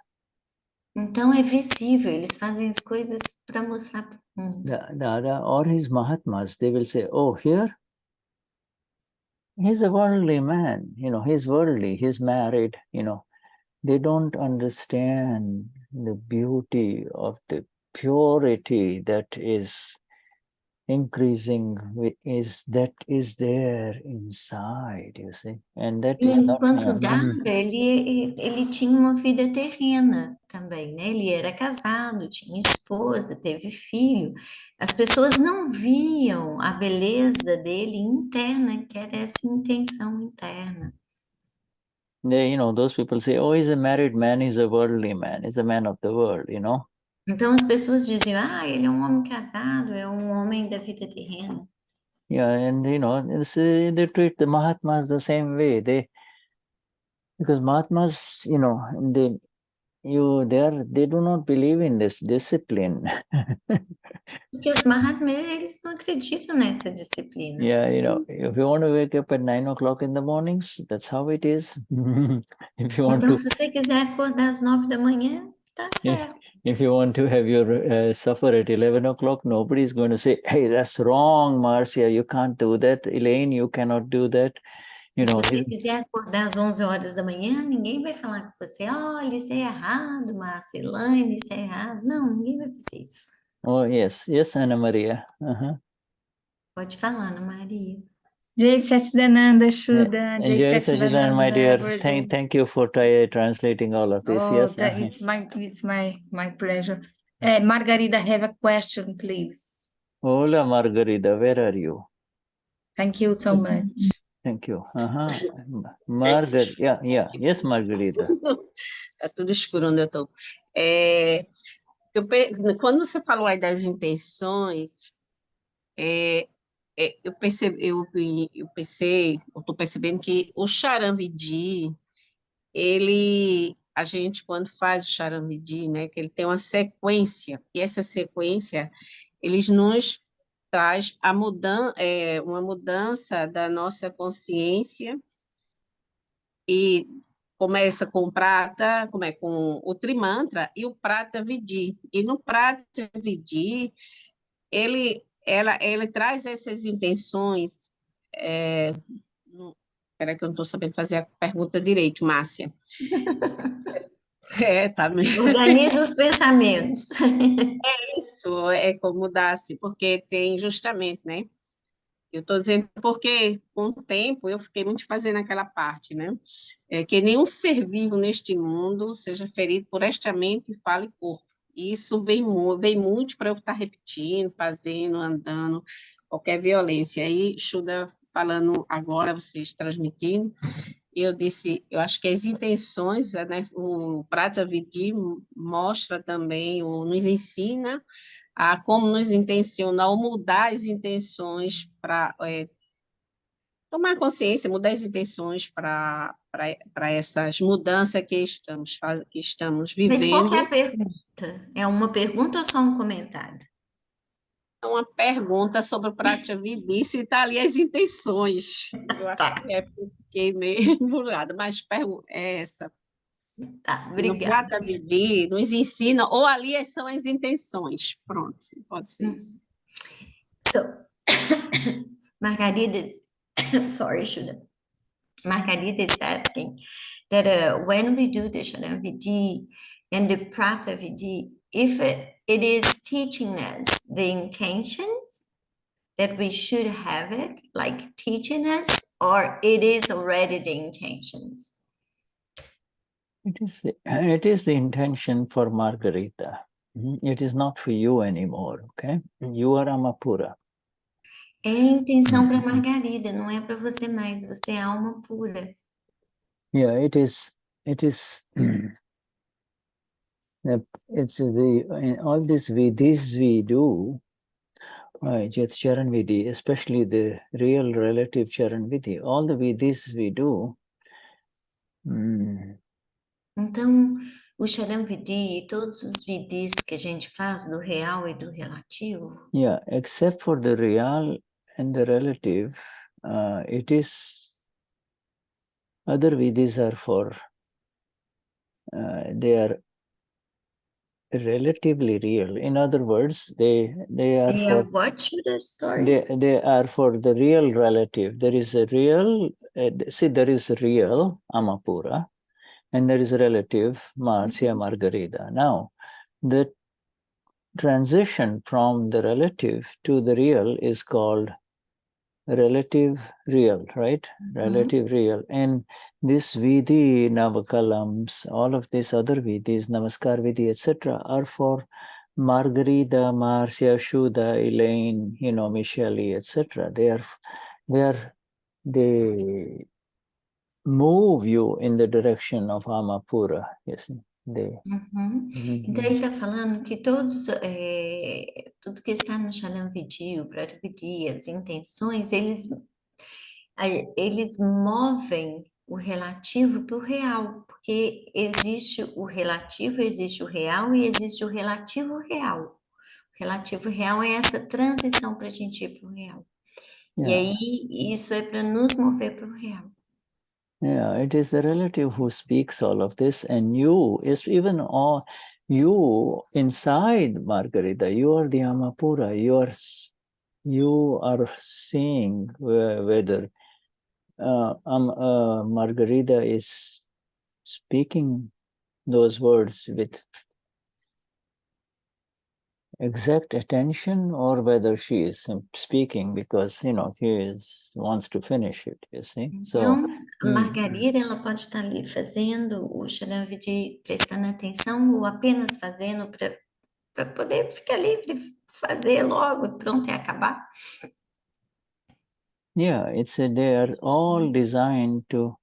então é visível, eles fazem as coisas para mostrar para o mundo. Dada or his Mahatmas, they will say, oh, here, he's a worldly man, he's worldly, he's married, they don't understand the beauty of the purity that is increasing, that is there inside, you see, and that is not. Enquanto Dada, ele tinha uma vida terrena também, né? Ele era casado, tinha esposa, teve filho. As pessoas não viam a beleza dele interna, que era essa intenção interna. Those people say, oh, he's a married man, he's a worldly man, he's a man of the world, Então as pessoas diziam, ele é um homem casado, é um homem da vida terrena. Yeah, and they treat the Mahatmas the same way. Because Mahatmas, they do not believe in this discipline. Porque os Mahatmas, eles não acreditam nessa disciplina. Yeah, if you want to wake up at 9 o'clock in the mornings, that's how it is. If you want Então, to, se você quiser acordar às 9 da manhã, tá certo. if you want to have your supper at 11 o'clock, nobody's going to say, hey, that's wrong, Marcia, you can't do that. Elaine, you cannot do that. E se você quiser acordar às 11 horas da manhã, ninguém vai falar com você, olha, isso é errado, Márcia, Elaine, isso é errado. Não, ninguém vai fazer isso. Oh, yes, Ana Maria. Pode falar, Ana Maria. Jai Satchidananda Shuddha, Jai Satchidananda, my dear, Gurudev. thank you for translating all of this. Oh, Yes. it's my pleasure. Margarida, have a question, please. Hola, Margarida, where are you? Thank you so much. Thank you. Margarida, yes, Margarida. Tá tudo escuro onde eu estou. Quando você falou aí das intenções, eu estou percebendo que o Charam-Vidhi, a gente quando faz o Charam-Vidhi, né, que ele tem uma sequência, e essa sequência, eles nos traz uma mudança da nossa consciência, e começa com o prata, com o Trimantra e o Prata Vidhi. E no Prata Vidhi, ele traz essas intenções. Espera que eu não estou sabendo fazer a pergunta direito, Márcia. Tá mesmo. Organiza os pensamentos. Isso, é como mudar-se, porque tem justamente, né? Eu estou dizendo porque, com o tempo, eu fiquei muito fazendo aquela parte, né? Que nenhum ser vivo neste mundo seja ferido por esta mente, fala e corpo. E isso vem muito para eu estar repetindo, fazendo, andando, qualquer violência. Aí, Shuddha falando agora, vocês transmitindo, eu disse, eu acho que as intenções, né, o Prata Vidhi mostra também, nos ensina a como nos intencionar, ou mudar as intenções para tomar consciência, mudar as intenções para essas mudanças que estamos Mas qual que é vivendo. a pergunta? É uma pergunta ou só um comentário? É uma pergunta sobre o Prata Vidhi, se está ali as intenções. Eu acho que fiquei meio emburrada, mas é essa. Tá, No obrigada. Prata Vidhi, nos ensina, ou ali são as intenções. Pronto, pode ser isso. So, Margarida is, sorry, Shuddha. Margarida is asking that when we do the Charan-Vidhi and the Prata Vidhi, if it is teaching us the intentions that we should have it, like teaching us, or it is already the intentions? It is the intention for Margarita. It is not for you anymore, okay? You are Amapura. É a intenção para Margarida, não é para você mais, você é alma pura. Yeah, it is it's all these vidhis we do, right, Charan Vidhi, especially the real relative Charan Vidhi, all the vidhis we do. Então, o Charan-Vidhi e todos os vidhis que a gente faz do real e do relativo. Yeah, except for the real and the relative, it is other vidhis are for they are relatively real. In other words, they are for What should I, sorry? they are for the real relative. There is a real there is a real Amapura, and there is a relative Marcia Margarida. Now, the transition from the relative to the real is called relative real, right? Relative real. And this Vidhi, Navakalams, all of these other Vidhis, Namaskar Vidhi, etc., are for Margarida, Marcia, Shuddha, Elaine, Michelle, etc. They move you in the direction of Amapura, yes, Então ele está falando que todos, tudo que está no Saiyam-Vidi, o Pratavidi, as intenções, eles movem o relativo para o real, porque existe o relativo, existe o real e existe o relativo real. O relativo real é essa transição para a gente ir para o real. E aí, isso é para nos mover para o real. Yeah, it is the relative who speaks all of this, and you is even all you inside Margarita. You are the Amapura. You are seeing whether Margarita is speaking those words with exact attention, or whether she is speaking because she wants to finish it. You see, Então, a Margarida, ela pode estar ali fazendo o Saiyam-Vidi, prestando atenção, ou apenas fazendo para poder ficar livre, fazer logo e pronto, e acabar. Yeah, they are all designed to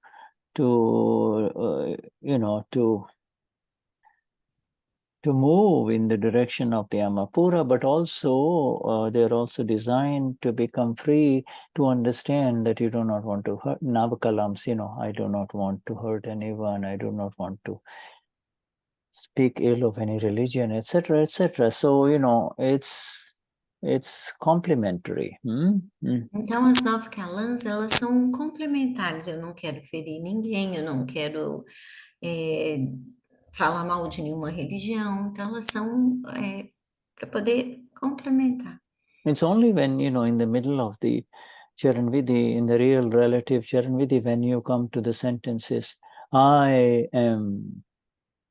move in the direction of the Amapura, but also they're also designed to become free, to understand that you do not want to hurt Navakalams, I do not want to hurt anyone, I do not want to speak ill of any religion, etc., etc. So, it's complementary. Então, as 9 kalans, elas são complementares. Eu não quero ferir ninguém, eu não quero falar mal de nenhuma religião. Então, elas são para poder complementar. It's only when, in the middle of the Charanvidhi, in the real relative Charanvidhi, when you come to the sentences, I am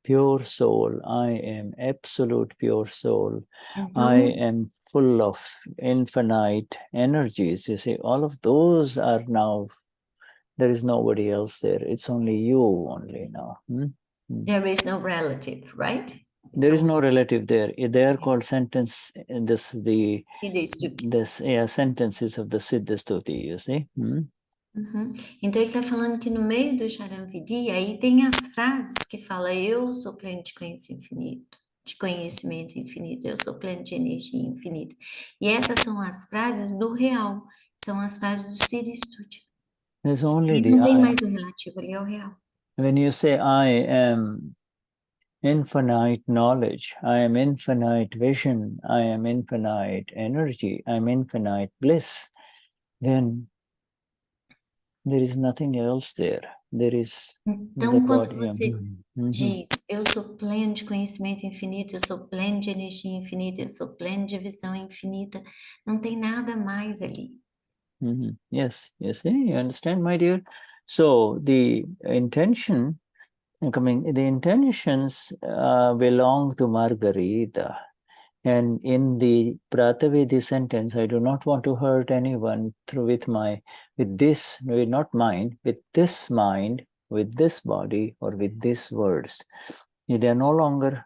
pure soul, I am absolute pure soul, I am full of infinite energies. You see, all of those are now, there is nobody else there. It's only you only now. There is no relative, right? There is no relative there. They are called sentence, sentences of the Siddha Stuti, you see. Então, ele está falando que no meio do Charanvidhi, aí tem as frases que fala eu sou pleno de conhecimento infinito, eu sou pleno de energia infinita. E essas são as frases do real, são as frases do Siddha Stuti. There's only não tem mais o relativo, ali é o real. When you say I am infinite knowledge, I am infinite vision, I am infinite energy, I am infinite bliss, then there is nothing else there. There is então, quando você diz, eu sou pleno de conhecimento infinito, eu sou pleno de energia infinita, eu sou pleno de visão infinita, não tem nada mais ali. Yes, you see, you understand, my dear? So the intentions belong to Margarita. And in the Pratavedi sentence, I do not want to hurt anyone with this mind, with this body, or with these words. They are no longer,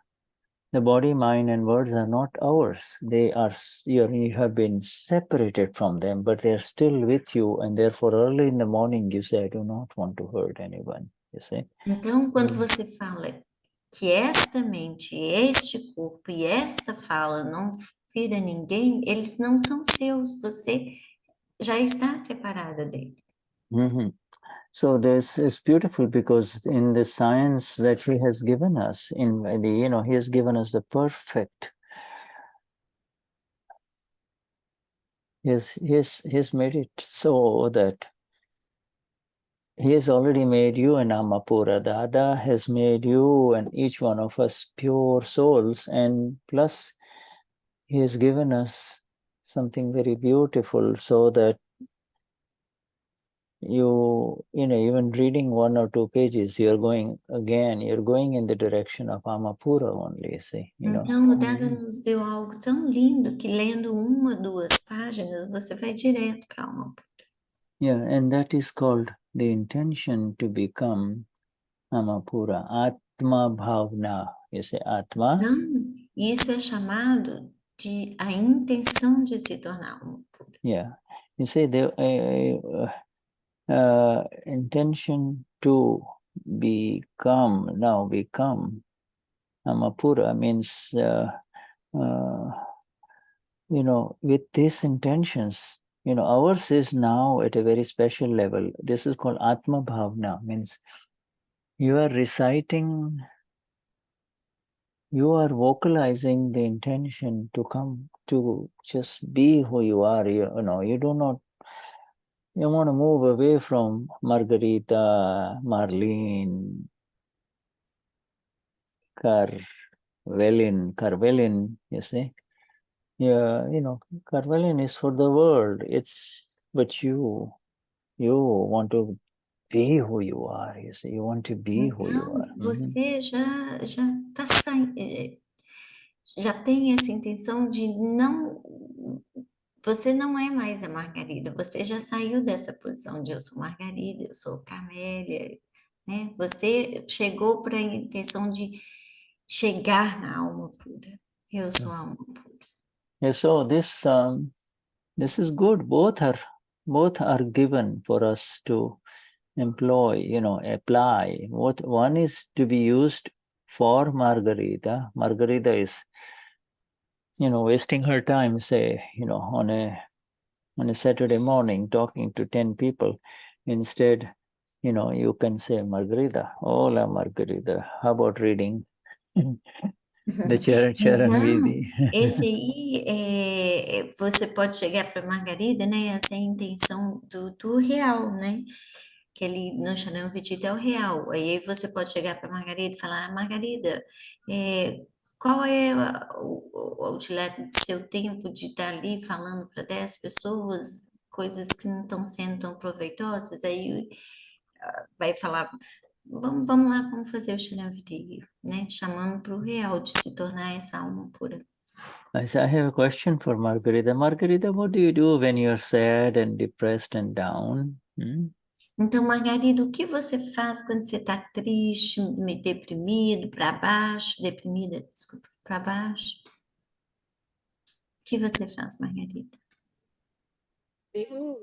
the body, mind, and words are not ours. They are, you have been separated from them, but they are still with you. And therefore, early in the morning, you say, I do not want to hurt anyone. You see? Então, quando você fala que esta mente, este corpo e esta fala não fira ninguém, eles não são seus, você já está separada dele. So this is beautiful because in the science that he has given us, he has given us the perfect. He's made it so that he has already made you an Amapura. Dada has made you and each one of us pure souls, and plus he has given us something very beautiful so that even reading 1 or 2 pages, you're going in the direction of Amapura only, see. Então, o Dada nos deu algo tão lindo que lendo 1 ou 2 páginas, você vai direto para Amapura. Yeah, and that is called the intention to become Amapura, Atma Bhavna. You say Atma? Então, isso é chamado de a intenção de se tornar Amapura. Yeah, you say the intention to become. Amapura means, with these intentions, ours is now at a very special level. This is called Atma Bhavna, means you are reciting, you are vocalizing the intention to come to just be who you are. You do not, you want to move away from Margarita, Marlene, Carvelin, you see. Yeah, Carvelin is for the world. But you want to be who you are, you see. You want to be who you Então, are. você já tá saindo, já tem essa intenção de não, você não é mais a Margarida, você já saiu dessa posição de eu sou Margarida, eu sou Camélia, né? Você chegou para a intenção de chegar na alma pura. Eu sou a alma pura. Yeah, so this is good. Both are given for us to employ, apply. One is to be used for Margarita. Margarita is, wasting her time, say, on a Saturday morning talking to 10 people. Instead, you can say, Margarita, hola Margarita, how about reading the Charan Então, Vidi? esse aí, você pode chegar para Margarida, né? Essa é a intenção do real, né? Que ele no Shanam Vidita é o real. Aí você pode chegar para Margarida e falar, Margarida, qual é a utilidade do seu tempo de estar ali falando para 10 pessoas coisas que não estão sendo tão proveitosas? Aí vai falar, vamos lá, vamos fazer o Shanam-Vidya, né? Chamando para o real, de se tornar essa alma pura. I have a question for Margarita. Margarita, what do you do when you're sad and depressed and down? Então, Margarida, o que você faz quando você está triste, meio deprimido, para baixo, deprimida, desculpa, para baixo? O que você faz, Margarida?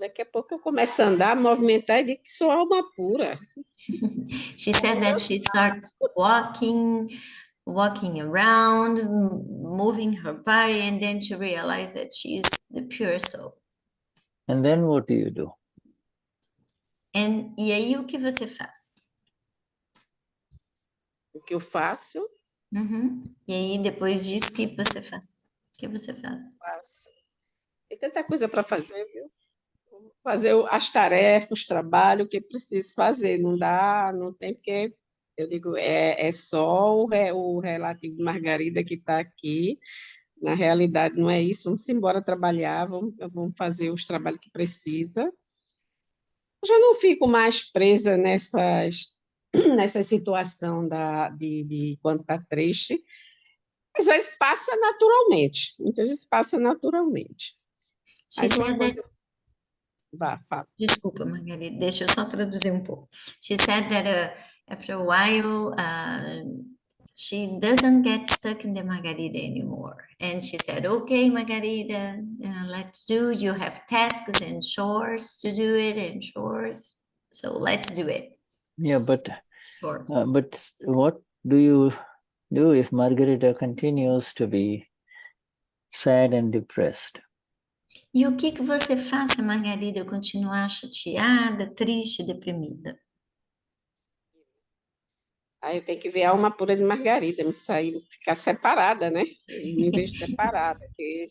Daqui a pouco eu começo a andar, movimentar e digo que sou alma pura. She said that she starts walking around, moving her body, and then she realized that she is the pure soul. And then what do you do? E aí, o que você faz? O que eu faço? E aí, depois disso, o que você faz? O que você faz? Faço. Tem tanta coisa para fazer, viu? Fazer as tarefas, os trabalhos que preciso fazer. Não dá, não tem porque... Eu digo, é só o relativo de Margarida que está aqui. Na realidade, não é isso. Vamos embora trabalhar, vamos fazer os trabalhos que precisa. Eu já não fico mais presa nessa situação de quando está triste. Às vezes passa naturalmente. Muitas vezes passa naturalmente. Mas uma coisa... Vá, fala. Desculpa, Margarida, deixa eu só traduzir um pouco. She said that after a while, she doesn't get stuck in the Margarida anymore. And she said, okay, Margarida, let's do, you have tasks and chores to do it and chores. So let's do it. Yeah, but Chores. but what do you do if Margarita continues to be sad and depressed? E o que você faz se a Margarida continuar chateada, triste, deprimida? Aí eu tenho que ver a alma pura de Margarida, me sair, ficar separada, né? Eu me vejo separada, que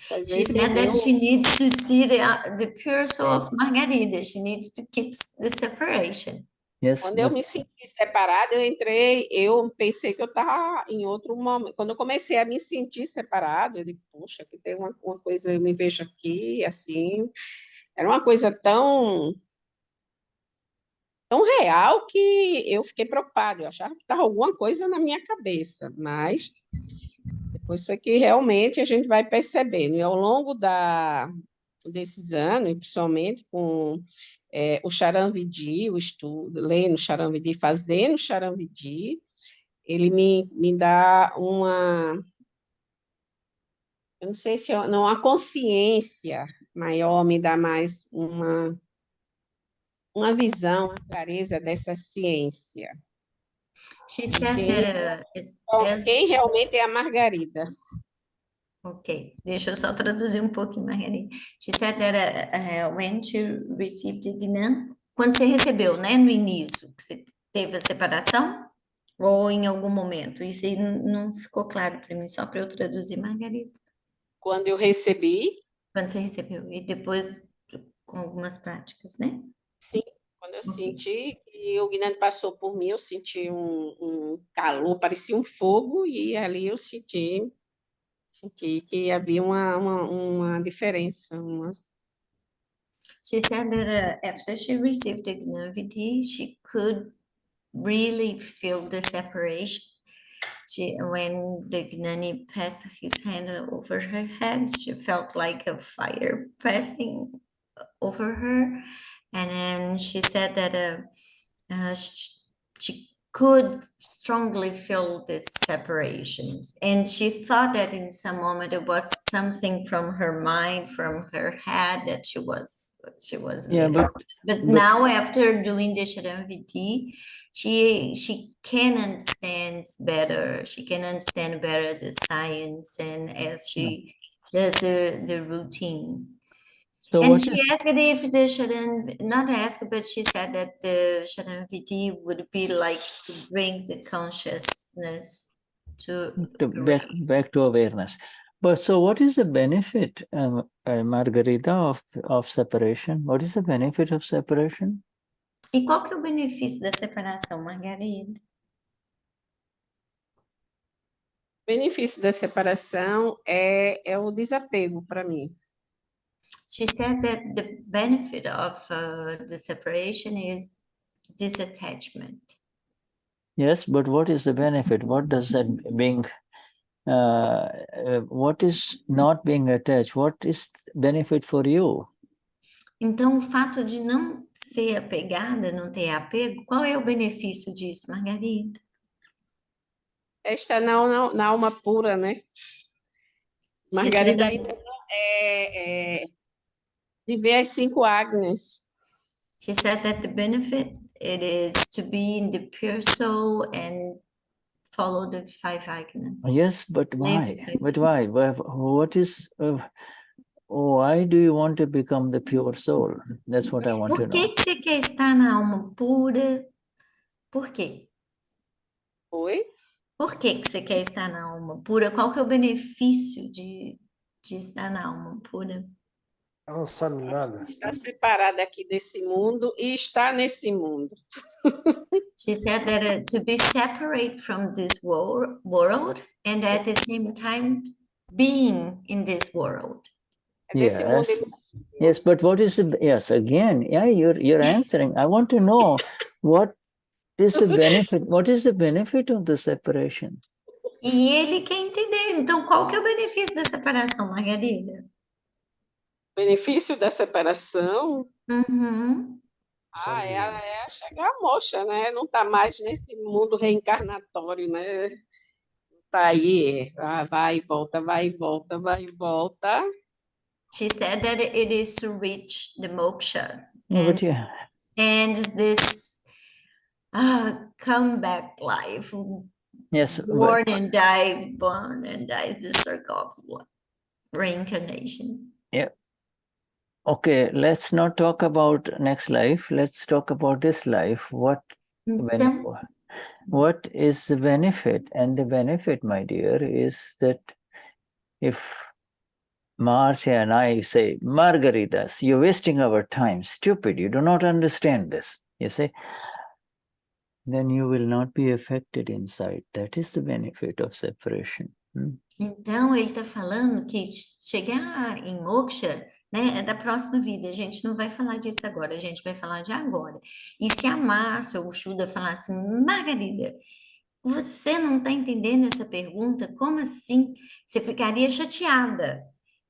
às She vezes said that she needs to see the pure soul of Margarida. She needs to keep the separation. Yes, quando eu me senti separada, eu pensei que eu estava em outro momento. Quando eu comecei a me sentir separada, eu digo, poxa, que tem uma coisa, eu me vejo aqui, assim. Era uma coisa tão real que eu fiquei preocupada. Eu achava que estava alguma coisa na minha cabeça, mas depois foi que realmente a gente vai percebendo. E ao longo desses anos, e principalmente com o Charan-Vidya, o estudo, lendo Charan-Vidya, fazendo Charan-Vidya, ele me dá eu não sei se não, uma consciência maior, me dá mais uma visão, uma clareza dessa ciência. She said that Quem realmente é a Margarida? Ok, deixa eu só traduzir um pouquinho, Margarida. She said that when she received the Gnan, quando você recebeu, né, no início, que você teve a separação, ou em algum momento? Isso aí não ficou claro para mim, só para eu traduzir, Margarida. Quando eu recebi, Quando você recebeu, e depois com algumas práticas, né? sim, quando eu Ok. senti, e o Gnani passou por mim, eu senti um calor, parecia um fogo, e ali eu senti que havia uma diferença. She said that after she received the Gnan VD, she could really feel the separation. When the Gnani passed his hand over her head, she felt like a fire passing over her. And then she said that she could strongly feel this separation. And she thought that in some moment it was something from her mind, from her head, that she was Yeah, but now after doing the Sharam-Viti, she can understand better. She can understand better the science, and as she does the routine. So And what she is asked if the Sharan, not asked, but she said that the Sharan-Viti would be like to bring the consciousness to back to awareness? But so what is the benefit, Margarita, of separation? What is the benefit of separation? E qual que é o benefício da separação, Margarida? O benefício da separação é o desapego para mim. She said that the benefit of the separation is disattachment. Yes, but what is the benefit? What does that being? What is not being attached? What is benefit for you? Então, o fato de não ser apegada, não ter apego, qual é o benefício disso, Margarida? É estar na alma pura, né? Margarida ainda é viver as 5 Agnes. She said that the benefit it is to be in the pure soul and follow the 5 Agnes. Yes, but why? But why? What is? Why do you want to become the pure soul? That's what I want to Por que know. que você quer estar na alma pura? Por quê? Oi? Por que que você quer estar na alma pura? Qual que é o benefício de estar na alma pura? Ela não sabe nada. Estar separada aqui desse mundo e estar nesse mundo. She said that to be separate from this world and at the same time being in this world. É desse mundo Yes, emocional. yes, but what is the yes? Again, yeah, you're answering. I want to know what is the benefit. What is the benefit of the separation? E ele quer entender. Então, qual que é o benefício da separação, Margarida? O benefício da separação Uhum. é chegar à moxa, né? Não está mais nesse mundo reencarnatório, né? Está aí, vai e volta, vai e volta, vai e volta. She said that it is to reach the moksha. No, but yeah, And this comeback life. yes, Born and dies, born and dies, the circle of reincarnation. yeah. Okay, let's not talk about next life. Let's talk about this life. Então, What is the benefit? And the benefit, my dear, is that if Marcia and I say, Margaritas, you're wasting our time, stupid, you do not understand this, you see, then you will not be affected inside. That is the benefit of separation. Então, ele está falando que chegar em moksha, né, é da próxima vida. A gente não vai falar disso agora, a gente vai falar de agora. E se a Marcia ou o Shuddha falasse, Margarida, você não está entendendo essa pergunta? Como assim? Você ficaria chateada.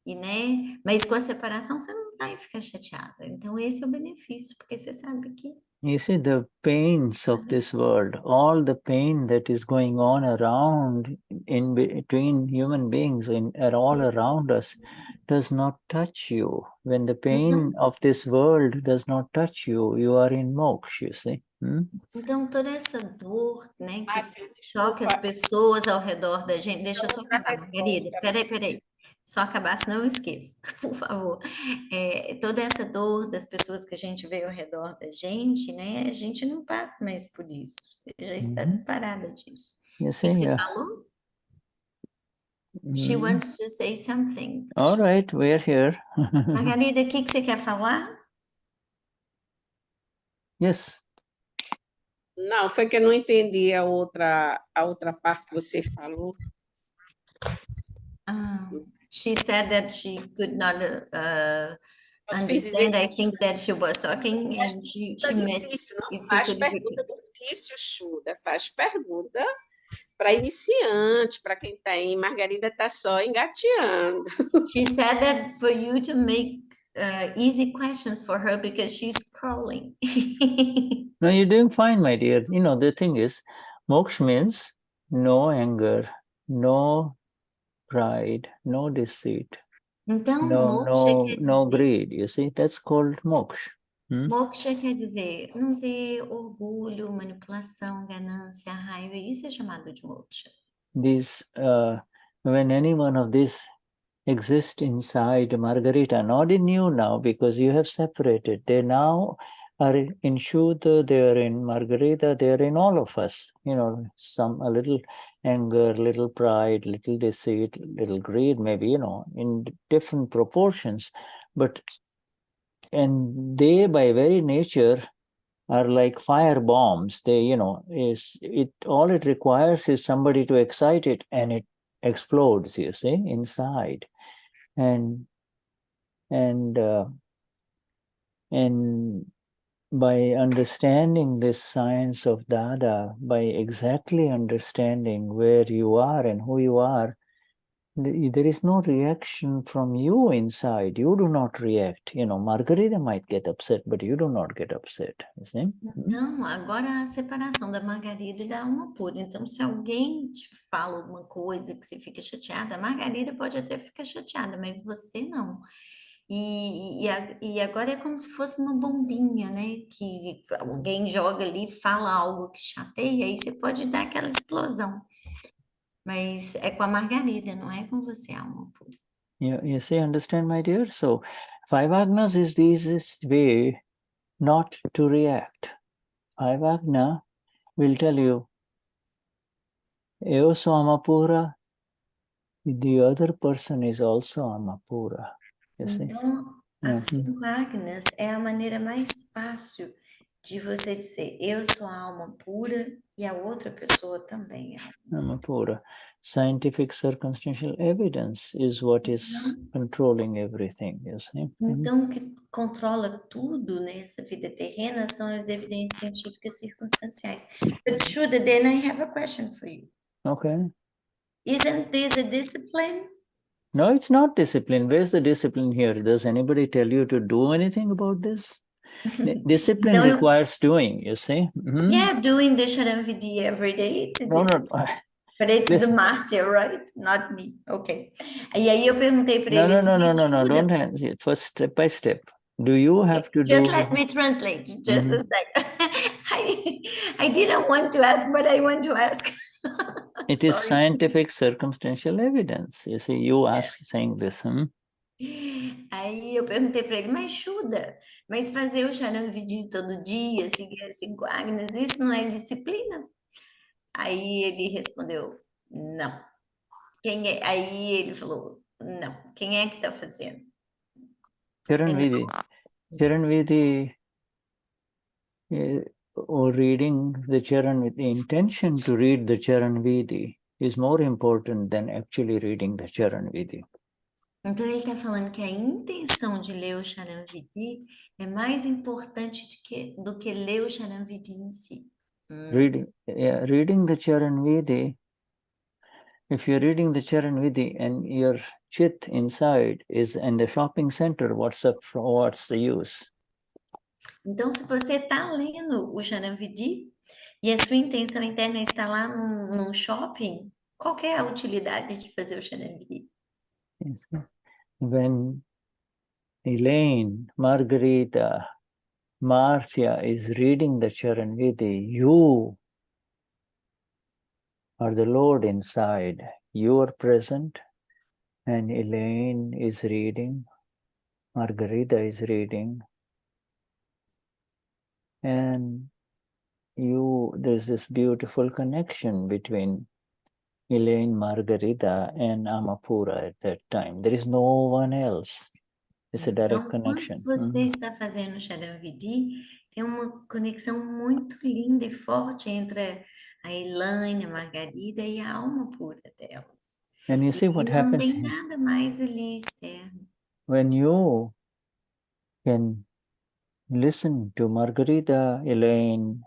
E, né? Mas com a separação você não vai ficar chateada. Então, esse é o benefício, porque você sabe que You see, the pains of this world, all the pain that is going on around in between human beings are all around us, does not touch you. When the pain of this world does not touch you, you are in moksha, you see. Então, toda essa dor, né, que Márcia, toca as desculpa, pessoas ao redor da gente. Deixa eu só outra acabar, Margarida. resposta. Peraí. Só acabar, senão eu esqueço, por favor. Toda essa dor das pessoas que a gente vê ao redor da gente, né? A gente não passa mais por isso. Você já está separada disso. You O que see, você yeah. falou? She wants to say something. All right, we're here. Margarida, o que você quer falar? Yes. Não, foi que eu não entendi a outra parte que você falou. She said that she could not Eu fiz dizer understand. I think that she was talking faz and she pergunta missed. difícil, não If you faz could repeat. pergunta difícil, Shuddha. Faz pergunta para iniciante, para quem está aí. Margarida está só engateando. She said that for you to make easy questions for her because she's scrolling. No, you're doing fine, my dear. You know, the thing is, moksha means no anger, no pride, no deceit, Então, no moksha quer no dizer, greed. You see, that's called moksha. moksha quer dizer não ter orgulho, manipulação, ganância, raiva. Isso é chamado de moksha. These, when any one of these exist inside Margarita, not in you now, because you have separated. They now are in Shuddha, they are in Margarita, they are in all of us. You know, a little anger, little pride, little deceit, little greed, maybe, you know, in different proportions. And they by very nature are like fire bombs. They, you know, all it requires is somebody to excite it and it explodes, you see, inside. And by understanding this science of Dada, by exactly understanding where you are and who you are, there is no reaction from you inside. You do not react. You know, Margarita might get upset, but you do not get upset. You see? Não, agora a separação da Margarida e da alma pura. Então, se alguém te fala alguma coisa que você fica chateada, a Margarida pode até ficar chateada, mas você não. E agora é como se fosse uma bombinha, né? Que alguém joga ali, fala algo que chateia, aí você pode dar aquela explosão. Mas é com a Margarida, não é com você, alma pura. You see, understand, my dear? So, five agnas is the easiest way not to react. Five agna will tell you, eu sou Amapura, the other person is also Amapura. You see? Então, as 5 agnas é a maneira mais fácil de você dizer, eu sou a alma pura e a outra pessoa também é. Amapura. Scientific circumstantial evidence is what is controlling everything, you see? Então, o que controla tudo nessa vida terrena são as evidências científicas circunstanciais. But Shuddha, then I have a question for you. Okay. Isn't this a discipline? No, it's not discipline. Where's the discipline here? Does anybody tell you to do anything about this? Discipline Então, requires doing, you see? yeah, doing the Sharam-Vidi every day, it's a No, discipline. no. But it's the Listen. Marcia, right? Not me. Okay. E aí eu perguntei para ele No. Don't answer it. First, step by step. Do you have to just do... let me translate, just a second. I didn't want to ask, but I want to ask. It is Sorry. scientific circumstantial evidence. You see, you ask saying this. Aí eu perguntei para ele, mas Shuddha, mas fazer o Sharam-Vidi todo dia, seguir as 5 agnas, isso não é disciplina? Aí ele respondeu, não. Aí ele falou, não. Quem é que está fazendo? Charan-Vidi, or reading the Charan with the intention to read the Charan-Vidi is more important than actually reading the Charan-Vidi. Então ele está falando que a intenção de ler o Sharam-Vidi é mais importante do que ler o Sharam-Vidi em si. Reading the Charan-Vidi, if you're reading the Charan-Vidi and your chit inside is in the shopping center, what's the use? Então, se você está lendo o Sharam-Vidi e a sua intenção interna está lá num shopping, qual que é a utilidade de fazer o Sharam-Vidi? When Elaine, Margarita, Marcia is reading the Charan Vidhi, you are the Lord inside. You are present, and Elaine is reading, Margarita is reading, and there's this beautiful connection between Elaine, Margarita, and Amapura at that time. There is no one else. It's a direct Então, connection. quando você está fazendo o Charan-Vidhi, tem uma conexão muito linda e forte entre a Elaine, a Margarida e a alma pura delas. And you see what E não happens tem nada mais ali externo. when you can listen to Margarita, Elaine,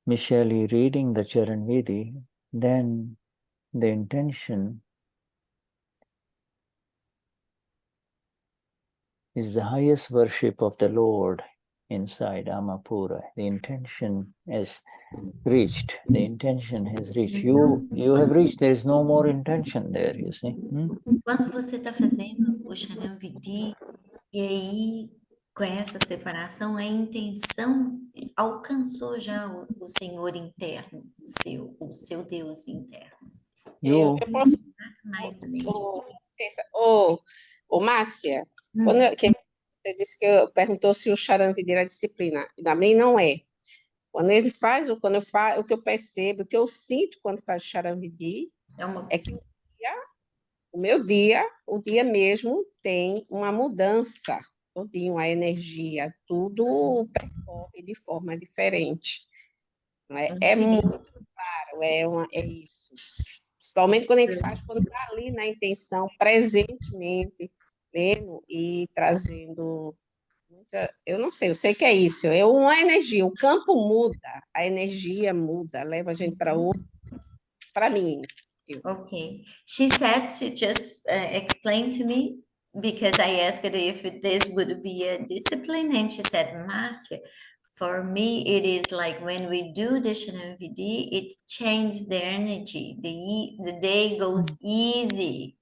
Michele reading the Charan Vidhi, then the intention is the highest worship of the Lord inside Amapura. The intention has reached. The intention has reached. You have reached. There is no more intention there, you see. Quando você está fazendo o Charan-Vidhi, e aí, com essa separação, a intenção alcançou já o Senhor interno, o seu Deus interno. Eu posso... Nada mais além disso. Márcia, você disse que perguntou se o Charan-Vidhi era disciplina. Para mim não é. Quando ele faz, quando eu faço, o que eu percebo, o que eu sinto quando faz o Charan-Vidhi é que o dia mesmo tem uma mudança, todinho, a energia, tudo percorre de forma diferente. Não é? É muito claro, é isso. Principalmente quando a gente faz, quando está ali na intenção, presentemente, lendo e trazendo muita... Eu não sei, eu sei que é isso. É uma energia, o campo muda, a energia muda, leva a gente para outro, para mim. Okay. She said to just explain to me, because I asked her if this would be a discipline, and she said, Marcia, for me, it is like when we do the Charan-Vidhi, it changes the energy. The day goes easy.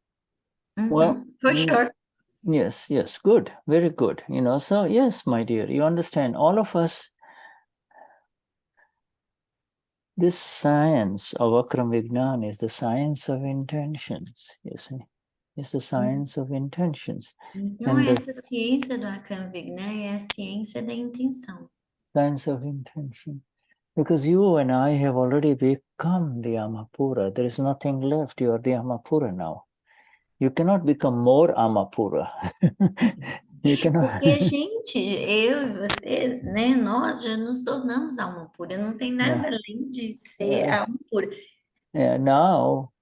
Well, for sure. Yes, good, very good. So yes, my dear, you understand, all of us, this science of Akram Vignan is the science of intentions, you see. It's the science of intentions. Então, essa ciência do Akram Vignan é a ciência da intenção. Science of intention. Because you and I have already become the Amapura. There is nothing left. You are the Amapura now. You cannot become more Amapura. You cannot. Porque a gente, eu e vocês, né, nós já nos tornamos alma pura. Não tem nada além de ser alma pura. Now,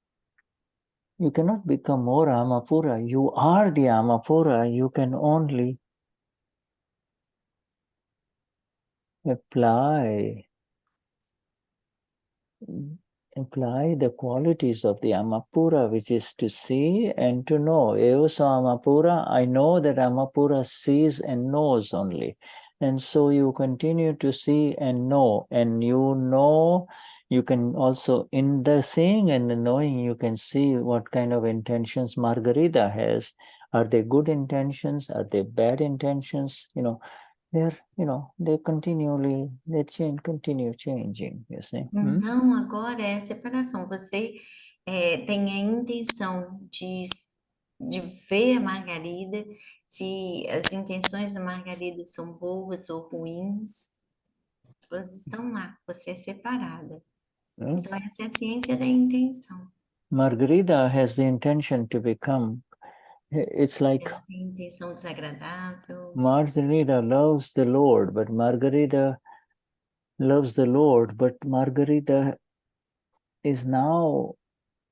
you cannot become more Amapura. You are the Amapura. You can only apply the qualities of the Amapura, which is to see and to know. Eosa Amapura, I know that Amapura sees and knows only. And so you continue to see and know. And you can also, in the seeing and the knowing, you can see what kind of intentions Margarita has. Are they good intentions? Are they bad intentions? They continue changing, you see. Então, agora é a separação. Você tem a intenção de ver a Margarida, se as intenções da Margarida são boas ou ruins, elas estão lá, você é separada. Então, essa é a ciência da intenção. Margarita has the intention to become, it's like Ela tem intenção desagradável. Margarita loves the Lord, but Margarita is now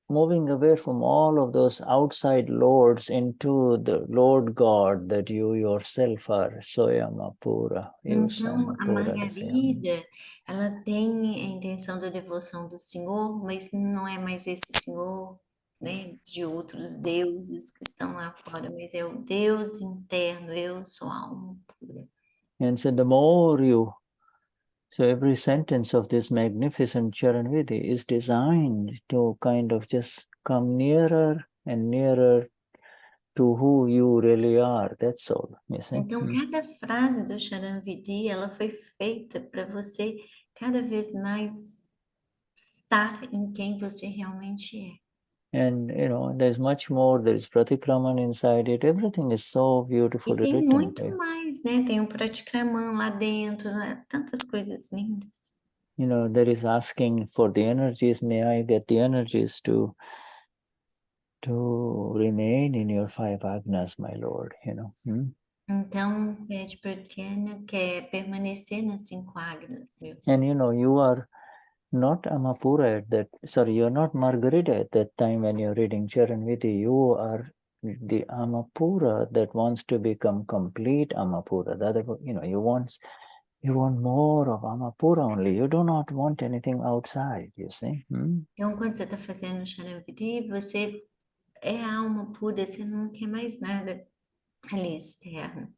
moving away from all of those outside lords into the Lord God that you yourself are, Saiyam-Bhaav. Então, a Margarida, ela tem a intenção da devoção do Senhor, mas não é mais esse Senhor, né, de outros deuses que estão lá fora, mas é o Deus interno, eu sou alma pura. And so so every sentence of this magnificent Charan Vidhi is designed to kind of just come nearer and nearer to who you really are. That's all. You see? Então, cada frase do Charanvidi, ela foi feita para você cada vez mais estar em quem você realmente é. And there's much more. There's Pratikraman inside it. Everything is so E beautifully tem written. muito mais, né? Tem o Pratikraman lá dentro, né? Tantas coisas lindas. There is asking for the energies. May I get the energies to remain in your 5 agnas, my Lord? Então, pede para Tiana quer permanecer nas 5 agnas, meu. And you are not Amapura at that. Sorry, you're not Margarita at that time when you're reading Charanvidi. You are the Amapura that wants to become complete Amapura. The other, you want more of Amapura only. You do not want anything outside, you see. Então, quando você está fazendo o Charanvidi, você é a alma pura, você não quer mais nada ali externo.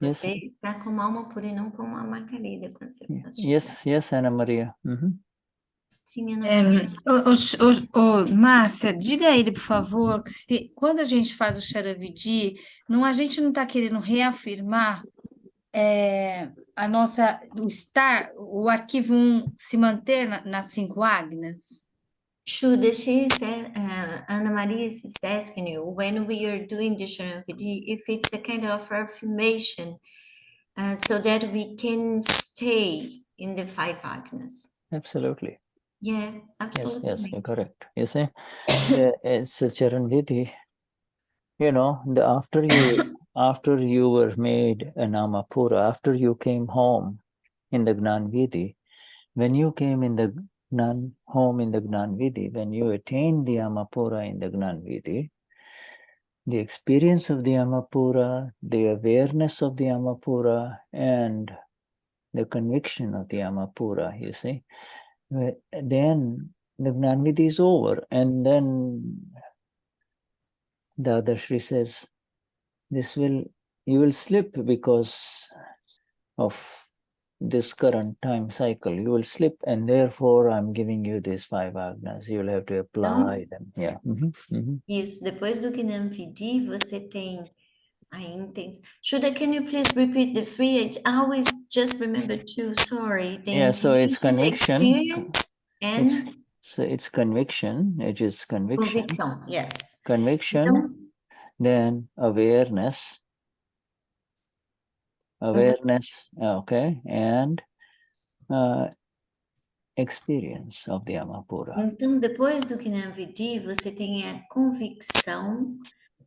Yes. Você está como alma pura e não como uma Margarida quando você faz o Yes, Ana Maria. Sim, Ana Maria. Márcia, diga a ele, por favor, que quando a gente faz o Charavidi, a gente não está querendo reafirmar o arquivo 1 se manter nas 5 agnas? Shuddha, Ana Maria is asking you, when we are doing the Charanvidi, if it's a kind of affirmation, so that we can stay in the 5 agnas. Absolutely. Yeah, absolutely. Yes, you're correct. You see, it's a Charanvidi. After you were made an Amapura, after you came home in the Gnanvidi, when you came in the home in the Gnanvidi, when you attained the Amapura in the Gnanvidi, the experience of the Amapura, the awareness of the Amapura, and the conviction of the Amapura, you see, then the Gnanvidi is over. And then Dadashri says, you will slip because of this current time cycle. You will slip, and therefore I'm giving you these 5 agnas. You will have to apply them. Yeah. Isso, depois do Gnanvidi, você tem a intenção. Shuddha, can you please repeat the 3? I always just remember 2, sorry. So it's conviction. Experience and... It's conviction. It is conviction. Convicção, yes. Conviction, Então, then awareness. Okay, and experience of the Amapura. Então, depois do Gnanvidi, você tem a convicção,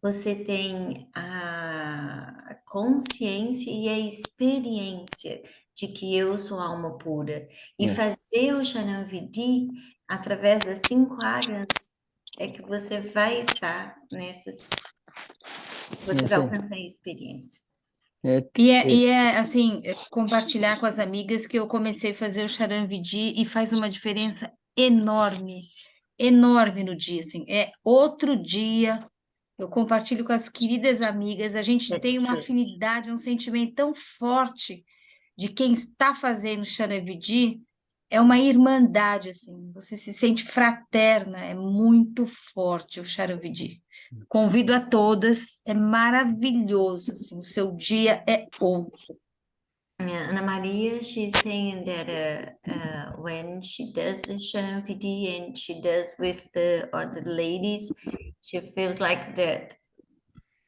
você tem a consciência e a experiência de que eu sou alma pura. E fazer o Charanvidi através das 5 agnas é que você vai estar nessas... Você vai alcançar a experiência. Assim, compartilhar com as amigas que eu comecei a fazer o Charanvidi e faz uma diferença enorme, enorme no dia, assim, é outro dia, eu compartilho com as queridas amigas, a gente tem uma afinidade, um sentimento tão forte de quem está fazendo o Charanvidi, é uma irmandade, assim, você se sente fraterna, é muito forte o Charanvidi. Convido a todas, é maravilhoso, assim, o seu dia é outro. Ana Maria, she's saying that when she does the Charanvidi and she does with the other ladies, she feels like that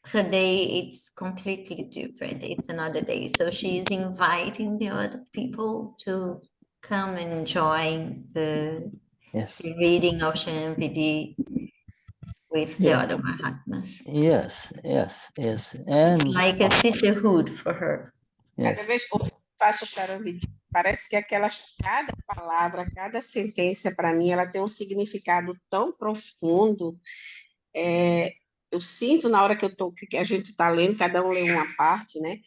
her day it's completely different. It's another day. So she's inviting the other people to come and join the reading of Charanvidi with the other Mahatmas. Yes. And it's like a sisterhood for her. Cada vez que eu faço o Charanvidi, parece que cada palavra, cada sentença, para mim, ela tem um significado tão profundo. Eu sinto na hora que a gente está lendo, cada um lê uma parte, né?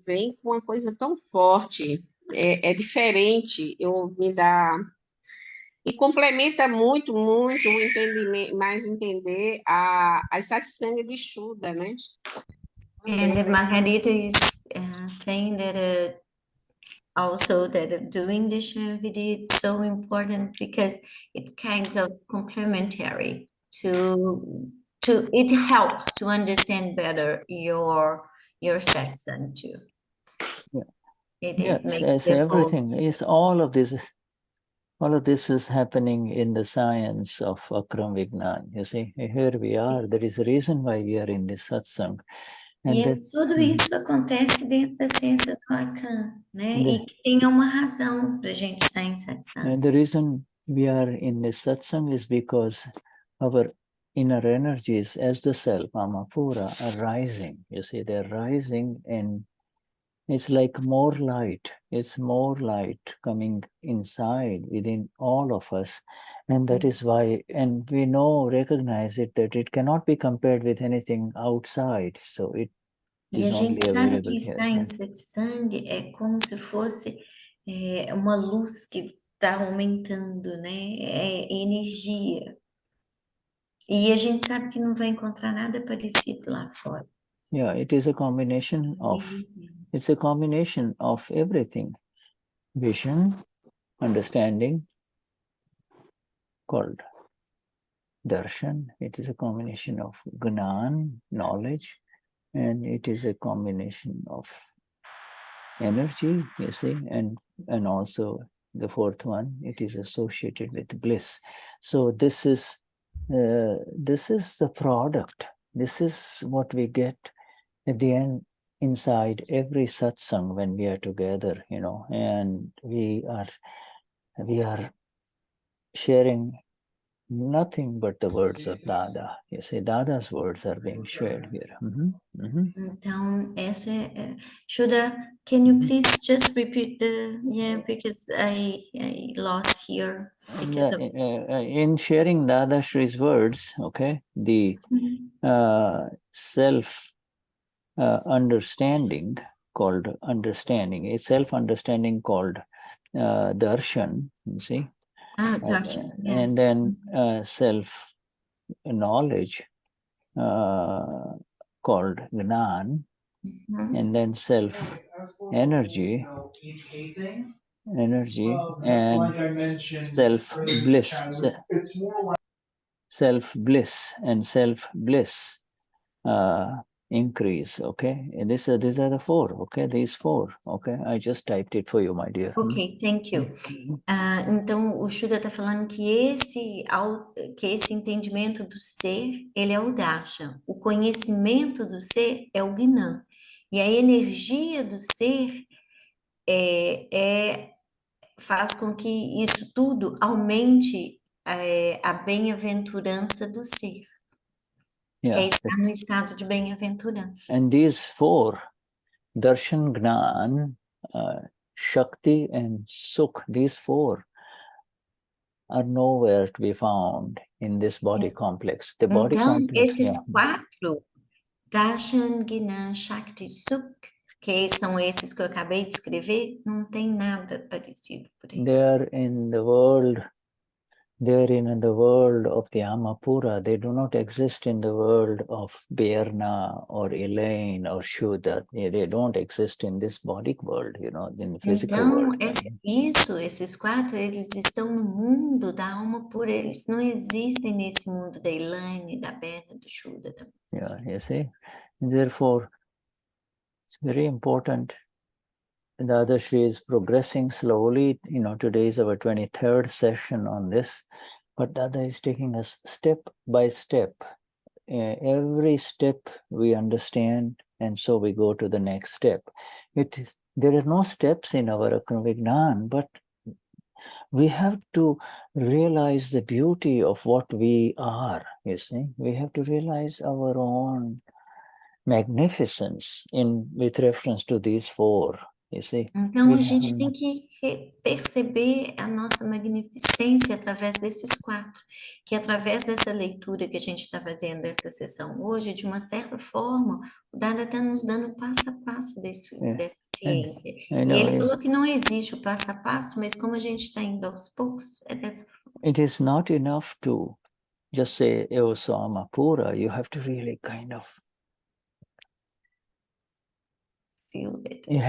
Vem com uma coisa tão forte, é diferente, e complementa muito o entendimento, mais entender as satsang de Shuddha, né? And Margarita is saying that also that doing the Charanvidi is so important because it kind of complementary to it helps to understand better your satsang too. Yeah. It Yes, makes as the everything is all of this is happening in the science of Akram Vignan. You see, here we are. There is a reason why we are in this satsang. And tudo isso acontece dentro da ciência do Akram, né? E que tenha uma razão para a gente estar em satsang. And the reason we are in this satsang is because our inner energies as the self, Amapura, are rising. You see, they're rising, and it's like more light. It's more light coming inside within all of us. And that is why, and we recognize it, that it cannot be compared with anything outside. So it E a is only gente sabe available que here. estar em satsang é como se fosse uma luz que está aumentando, né? É energia. E a gente sabe que não vai encontrar nada parecido lá fora. Yeah, it is a combination of, it's a combination of everything. Vision, understanding, called darshan. It is a combination of gnan, knowledge, and it is a combination of energy, you see, and also the fourth one, it is associated with bliss. So this is the product. This is what we get at the end inside every satsang when we are together, and we are sharing nothing but the words of Dada. You see, Dada's words are being shared here. Então, essa Shuddha, can you please just repeat because I lost here. In sharing Dadashri's words, okay, the self understanding called understanding, a self-understanding called darshan, you see, darshan, yes. And then self-knowledge called gnan, and then self-energy, and self-bliss, self-bliss and self-bliss increase, okay? And these are the four, okay? These four, okay? I just typed it for you, my dear. Ok, thank you. Então, o Shuddha está falando que esse entendimento do ser, ele é o darshan. O conhecimento do ser é o gnan. E a energia do ser faz com que isso tudo aumente a bem-aventurança do ser. Yeah. É estar no estado de bem-aventurança. And these four, darshan, gnan, shakti, and sukh, these four are nowhere to be found in this body complex. The body Então, complex, esses quatro, darshan, gnan, shakti, sukh, que são esses que eu acabei de escrever, não tem nada parecido por aí. they are in the world of the Amapura. They do not exist in the world of Berna or Elaine or Shuddha. They don't exist in this body world, in the physical world. Esses quatro, eles estão no mundo da alma pura, eles não existem nesse mundo da Elaine, da Berna, do Shuddha. Yeah, you see? Therefore, it's very important. Dadashri is progressing slowly. Today is our 23rd session on this, but Dada is taking us step by step. Every step we understand, and so we go to the next step. There are no steps in our Akram Vignan, but we have to realize the beauty of what we are, you see. We have to realize our own magnificence with reference to these four. Então, a gente tem que perceber a nossa magnificência através desses quatro, que através dessa leitura que a gente está fazendo dessa sessão hoje, de uma certa forma, o Dada está nos dando passo a passo dessa ciência. E ele falou que não existe o passo a passo, mas como a gente está indo aos poucos, é dessa forma. It is not enough to just say, eu sou Amapura. You have to really kind of feel it. You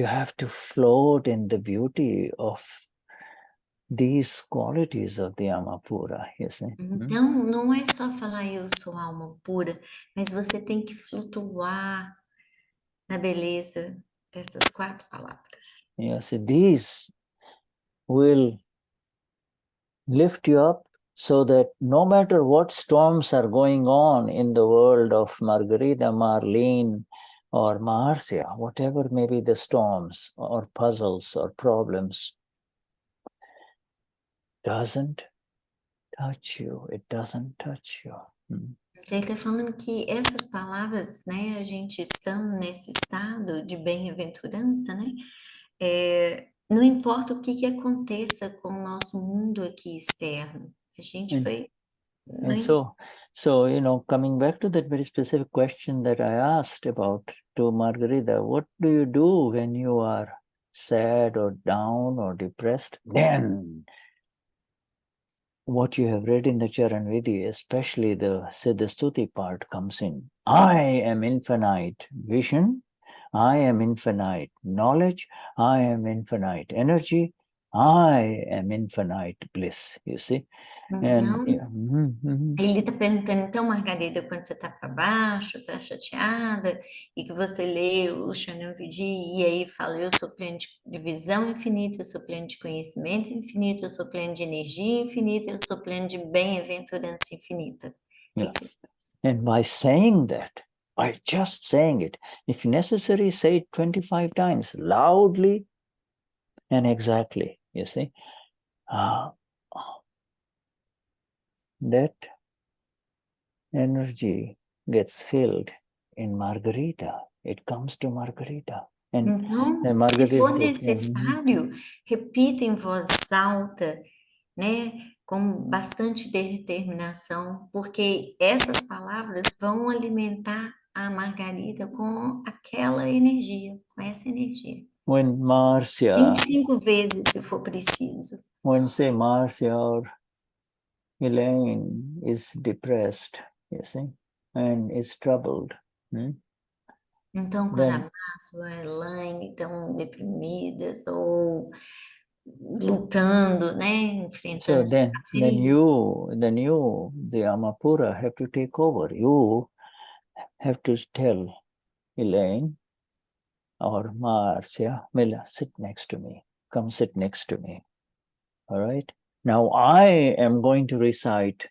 have to float in the beauty of these qualities of the Amapura, you see. Então, não é só falar eu sou alma pura, mas você tem que flutuar na beleza dessas 4 palavras. Yes, these will lift you up so that no matter what storms are going on in the world of Margarita, Marlene, or Marcia, whatever may be the storms or puzzles or problems, doesn't touch you. It doesn't touch you. Então, ele está falando que essas palavras, né, a gente estando nesse estado de bem-aventurança, né, não importa o que aconteça com o nosso mundo aqui externo, a gente foi... And so, you know, coming back to that very specific question that I asked about to Margarita, what do you do when you are sad or down or depressed? Then what you have read in the Charan Vidhi, especially the Siddhastuti part, comes in. I am infinite vision, I am infinite knowledge, I am infinite energy, I am infinite bliss, you see. Então, ele está perguntando, então, Margarida, quando você está para baixo, está chateada, e que você lê o Shanavidi, e aí fala, eu sou pleno de visão infinita, eu sou pleno de conhecimento infinito, eu sou pleno de energia infinita, eu sou pleno de bem-aventurança infinita. Yeah. And by saying that, by just saying it, if necessary, say it 25 times, loudly and exactly, you see. That energy gets filled in Margarita. It comes to Margarita. Então, se for necessário, repita em voz alta, né, com bastante determinação, porque essas palavras vão alimentar a Margarida com aquela energia, com essa energia. When Marcia... 25 vezes, se for preciso. When, say, Marcia or Elaine is depressed, you see, and is troubled. Então, quando a Márcia ou a Elaine estão deprimidas ou lutando, né, enfrentando so then you, the Amapura, have to take over. You have to tell Elaine or Marcia, Mila, sit next to me. Come sit next to me. All right? Now I am going to recite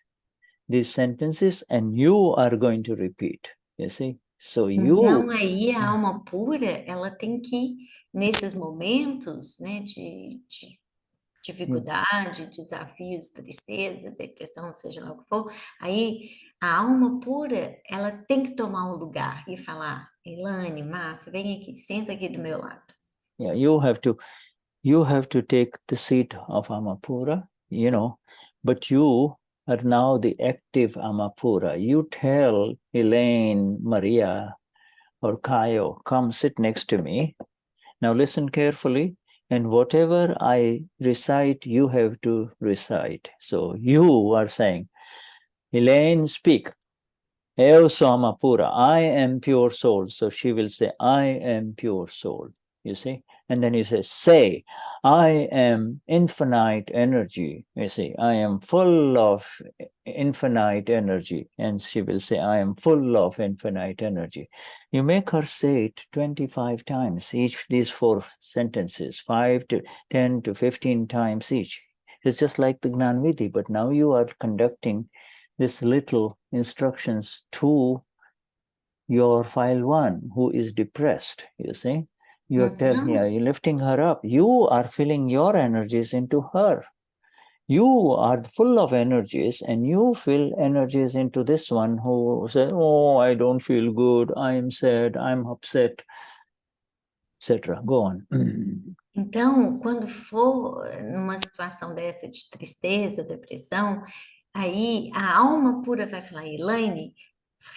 these sentences and you are going to repeat. You see? So you... Então, aí a alma pura, ela tem que, nesses momentos, né, de dificuldade, desafios, tristeza, depressão, seja lá o que for, aí a alma pura, ela tem que tomar um lugar e falar, Elaine, Márcia, vem aqui, senta aqui do meu lado. Yeah, you have to take the seat of Amapura, you know, but you are now the active Amapura. You tell Elaine, Maria, or Kayo, come sit next to me. Now listen carefully, and whatever I recite, you have to recite. So you are saying, Elaine, speak. Eu sou Amapura, I am pure soul. So she will say, I am pure soul. You see? And then you say, I am infinite energy. You see, I am full of infinite energy. And she will say, I am full of infinite energy. You make her say it 25 times, each these 4 sentences, 5 to 10 to 15 times each. It's just like the Gnani Vidhi, but now you are conducting this little instructions to your file 1 who is depressed, you see. You're you're lifting her up. You are filling your energies into her. You are full of energies and you fill energies into this one who says, oh, I don't feel good, I'm sad, I'm upset, etc. Go on. Então, quando for numa situação dessa de tristeza ou depressão, aí a alma pura vai falar, Elaine,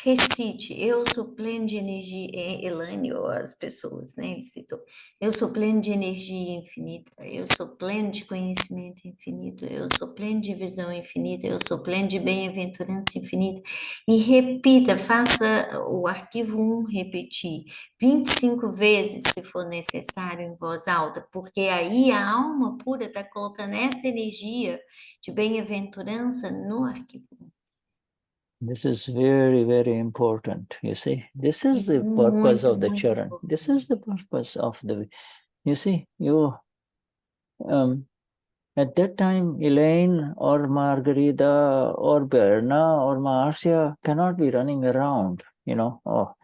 recite, eu sou pleno de energia, Elaine, ou as pessoas, né, ele citou, eu sou pleno de energia infinita, eu sou pleno de conhecimento infinito, eu sou pleno de visão infinita, eu sou pleno de bem-aventurança infinita, e repita, faça o arquivo 1 repetir 25 vezes, se for necessário, em voz alta, porque aí a alma pura está colocando essa energia de bem-aventurança no arquivo 1. This is very, very important. You see, this is Isso the é purpose muito, of the muito Charan. This is importante. the purpose of the. You see, at that time, Elaine or Margarita or Berna or Marcia cannot be running around, or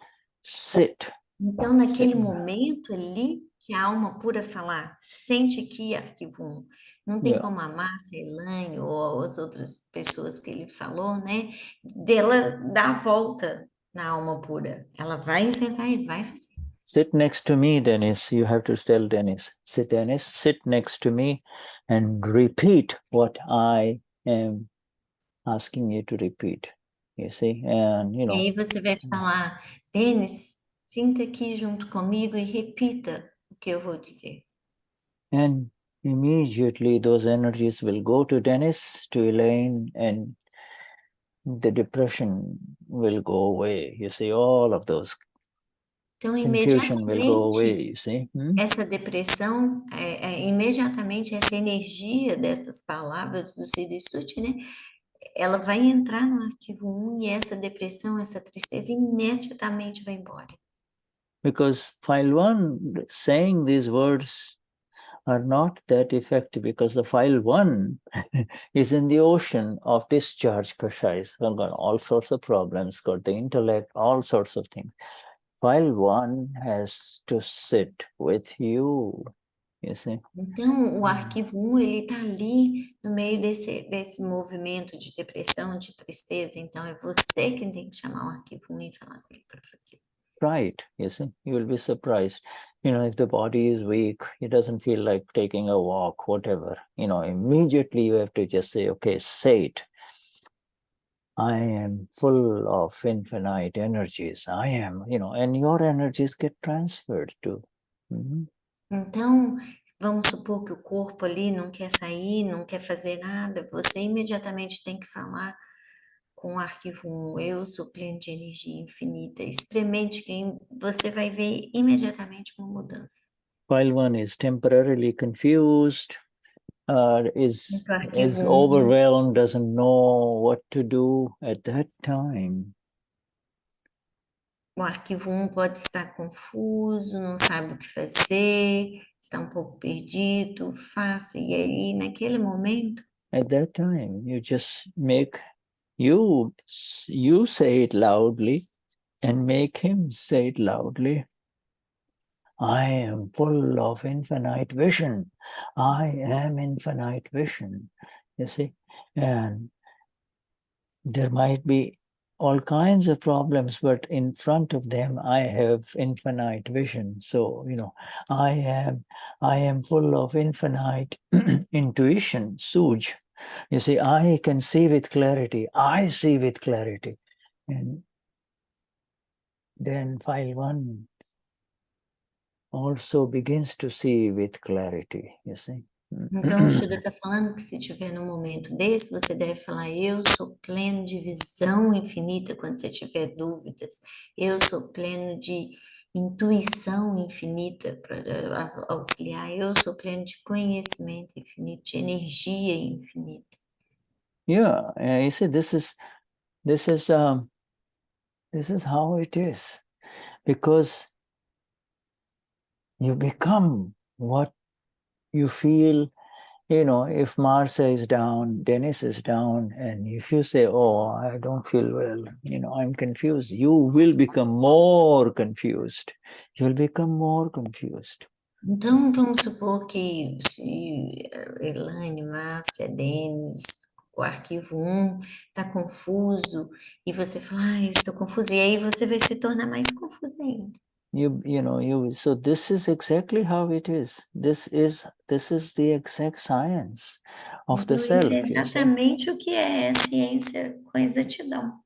sit. Então, naquele momento ali, que a alma pura falar, sente aqui, arquivo 1. Não tem como a Márcia, a Elaine ou as outras pessoas que ele falou, né? Dela dar a volta na alma pura. Ela vai sentar e vai fazer. Sit next to me, Dennis. You have to tell Dennis, Dennis, sit next to me and repeat what I am asking you to repeat. You see, and E aí você vai falar, Denis, sinta aqui junto comigo e repita o que eu vou dizer. And immediately those energies will go to Dennis, to Elaine, and the depression will go away. You see, all of those Então, confusion will go away. imediatamente, You see. essa depressão, imediatamente essa energia dessas palavras do Siddhi-Suti, né? Ela vai entrar no arquivo 1 e essa depressão, essa tristeza imediatamente vai embora. Because file 1 saying these words are not that effective, because the file 1 is in the ocean of discharge kashais, got all sorts of problems, got the intellect, all sorts of things. File 1 has to sit with you, you see. Então, o arquivo 1, ele está ali no meio desse movimento de depressão, de tristeza. Então, é você quem tem que chamar o arquivo 1 e falar com ele para fazer. Try it, you see. You will be surprised. If the body is weak, it doesn't feel like taking a walk, whatever, immediately you have to just say, okay, say it. I am full of infinite energies. I am, and your energies get transferred to. Então, vamos supor que o corpo ali não quer sair, não quer fazer nada, você imediatamente tem que falar com o arquivo 1, eu sou pleno de energia infinita. Experimente que você vai ver imediatamente uma mudança. File 1 is temporarily confused, is arquivo 1, overwhelmed, doesn't know what to do at that time. o arquivo 1 pode estar confuso, não sabe o que fazer, está um pouco perdido, faça. E aí, naquele momento, At that time, you just make, you say it loudly and make him say it loudly. I am full of infinite vision. I am infinite vision. You see, and there might be all kinds of problems, but in front of them, I have infinite vision. So, I am full of infinite intuition, Suj. You see, I can see with clarity. I see with clarity. And then file 1 also begins to see with clarity, you see. Então, o Shuddha está falando que se tiver num momento desse, você deve falar, eu sou pleno de visão infinita quando você tiver dúvidas. Eu sou pleno de intuição infinita para auxiliar. Eu sou pleno de conhecimento infinito, de energia infinita. Yeah, you see, this is how it is, because you become what you feel. If Marcia is down, Dennis is down, and if you say, oh, I don't feel well, I'm confused, you will become more confused. You'll become more confused. Então, vamos supor que se Elaine, Márcia, Denis, o arquivo 1 está confuso, e você fala, eu estou confuso, e aí você vai se tornar mais confuso ainda. So this is exactly how it is. This is the exact science of the Então, self. isso é exatamente o que é a ciência com exatidão.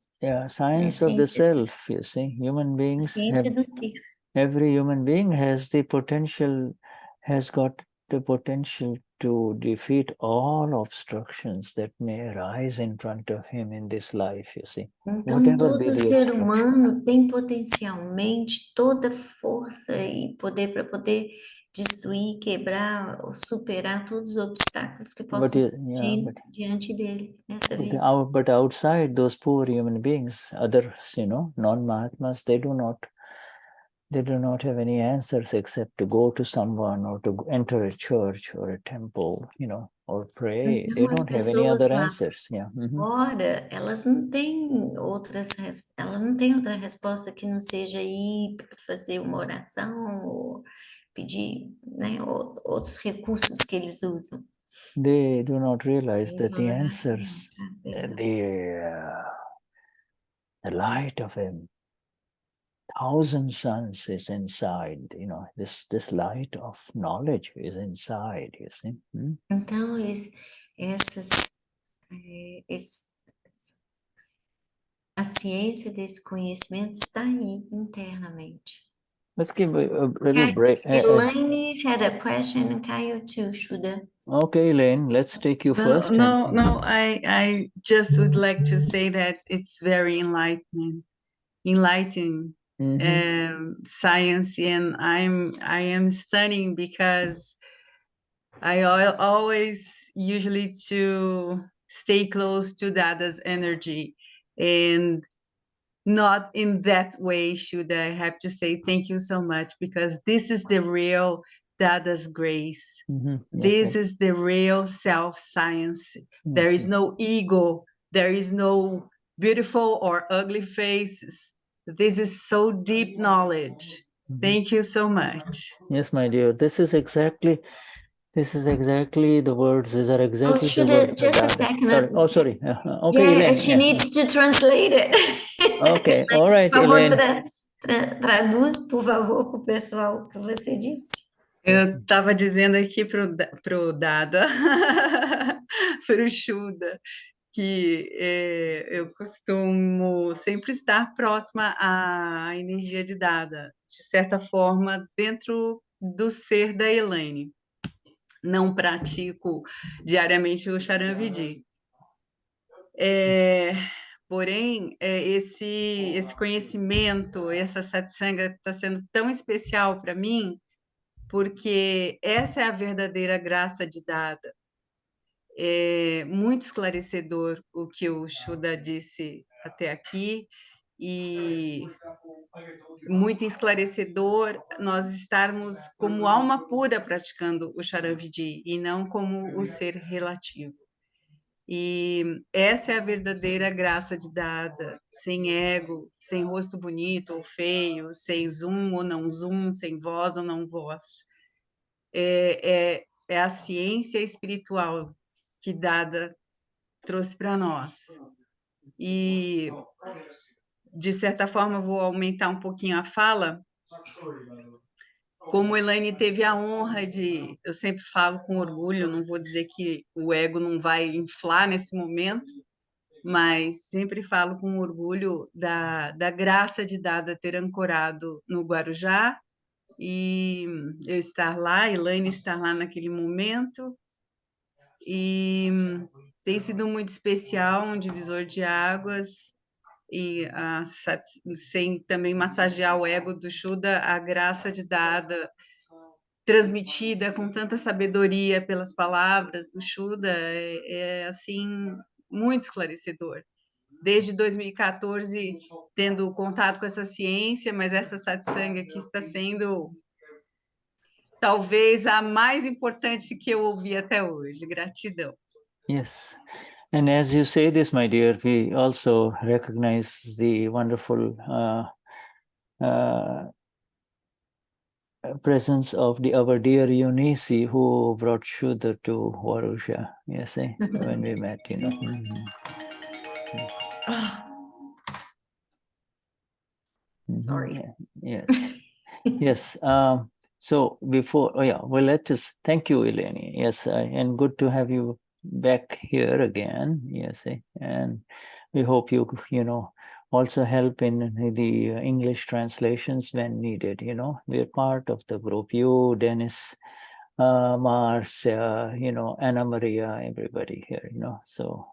science of the self, you see. Human beings Ciência do ser. every human being has the potential, has got the potential to defeat all obstructions that may arise in front of him in this life, you see. Então, Whatever be todo the ser obstruction. humano tem potencialmente toda força e poder para poder destruir, quebrar, ou superar todos os obstáculos que possam surgir diante dele nessa vida. But outside those poor human beings, others, non-Mahatmas, they do not have any answers except to go to someone or to enter a church or a temple, or pray. Então, They as don't have any pessoas other lá answers. fora, elas não têm ela não tem outra resposta que não seja ir para fazer uma oração ou pedir, né, outros recursos que eles usam. They do not realize that the Falar assim, answers, the light of a thousand suns is inside, this light of knowledge is inside, you see. Então, a ciência desse conhecimento está aí internamente. Let's give a little break. Elaine had a question, and Caio too, Shuddha. Okay, Elaine, let's take you first. No, I just would like to say that it's very enlightening science, and I am studying because I always usually to stay close to Dada's energy, and not in that way should I have to say thank you so much, because this is the real Dada's grace. This is the real self-science. There is no ego. There is no beautiful or ugly faces. This is so deep knowledge. Thank you so much. Yes, my dear. This is exactly the words. These are exactly the words. Just a second. Sorry. Oh, sorry. Okay, yeah, Elaine. she needs to translate it. Okay, all right, por favor, Elaine. Traduz, por favor, para o pessoal o que você disse. Eu estava dizendo aqui pro Dada, pro Shuddha, que eu costumo sempre estar próxima à energia de Dada, de certa forma, dentro do ser da Elaine. Não pratico diariamente o Saiyam-Bhaav. Porém, esse conhecimento, essa satsanga está sendo tão especial para mim, porque essa é a verdadeira graça de Dada. É muito esclarecedor o que o Shuddha disse até aqui, e muito esclarecedor nós estarmos como alma pura praticando o Saiyam-Bhaav e não como o ser relativo. E essa é a verdadeira graça de Dada, sem ego, sem rosto bonito ou feio, sem zoom ou não zoom, sem voz ou não voz. É a ciência espiritual que Dada trouxe para nós. E, de certa forma, vou aumentar um pouquinho a fala. Como Elaine teve a honra de... Eu sempre falo com orgulho, não vou dizer que o ego não vai inflar nesse momento, mas sempre falo com orgulho da graça de Dada ter ancorado no Guarujá, e eu estar lá, Elaine estar lá naquele momento, e tem sido muito especial, um divisor de águas, e sem também massagear o ego do Shuddha, a graça de Dada transmitida com tanta sabedoria pelas palavras do Shuddha assim, muito esclarecedor. Desde 2014, tendo contato com essa ciência, mas essa satsanga aqui está sendo talvez a mais importante que eu ouvi até hoje. Gratidão. Yes. And as you say this, my dear, we also recognize the wonderful presence of our dear Eunice, who brought Shuddha to Varusha, yes, when we met, Sorry. Yes. Yes. So before, well, let us thank you, Eleni. Yes, and good to have you back here again, yes, and we hope you also help in the English translations when needed. We're part of the group. You, Dennis, Marcia, Anna Maria, everybody here, so.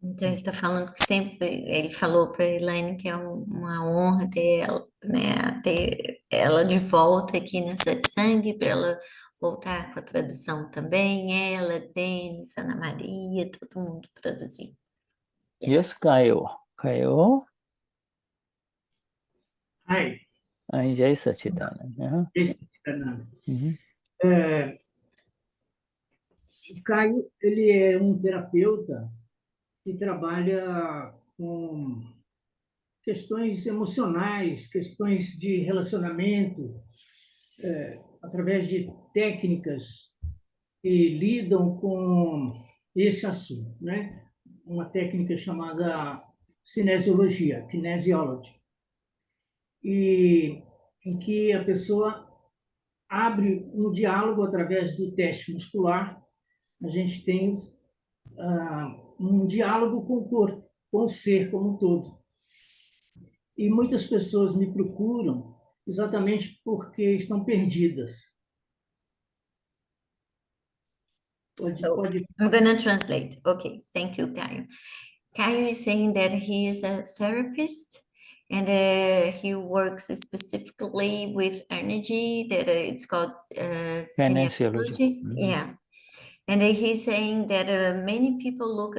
Então, ele está falando que sempre, ele falou para a Elaine que é uma honra ter ela, né, ter ela de volta aqui na Satsang, para ela voltar com a tradução também, ela, Denis, Ana Maria, todo mundo traduzir. Yes, Caio. Hi. Jai Sachidanand. Jai Sachidanand. Uhum. O Caio, ele é um terapeuta que trabalha com questões emocionais, questões de relacionamento, através de técnicas que lidam com esse assunto, né? Uma técnica chamada cinesiologia, kinesiology, e em que a pessoa abre um diálogo através do teste muscular. A gente tem um diálogo com o corpo, com o ser como um todo. E muitas pessoas me procuram exatamente porque estão perdidas. I'm going to translate. Okay, thank you, Caio. Caio is saying that he is a therapist and he works specifically with energy, that it's called kinesiology. Yeah. And he's saying that many people look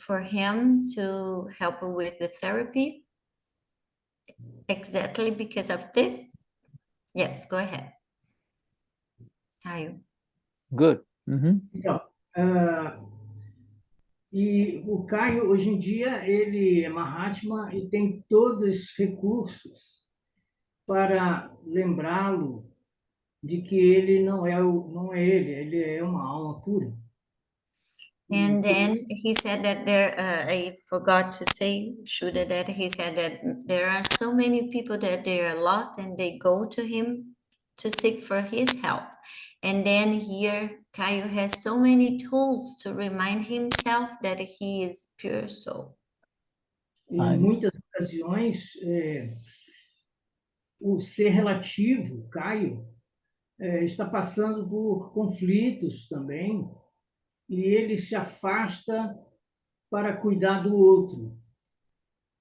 for him to help with the therapy, exactly because of this. Yes, go ahead, Caio. Good. Mm-hmm. Então, e o Caio, hoje em dia, ele é Mahatma e tem todos os recursos para lembrá-lo de que ele não é ele é uma alma pura. And then he said that I forgot to say, Shuddha, that he said that there are so many people that they are lost and they go to him to seek for his help. And then here, Caio has so many tools to remind himself that he is pure soul. Em muitas ocasiões, o ser relativo, Caio, está passando por conflitos também, e ele se afasta para cuidar do outro.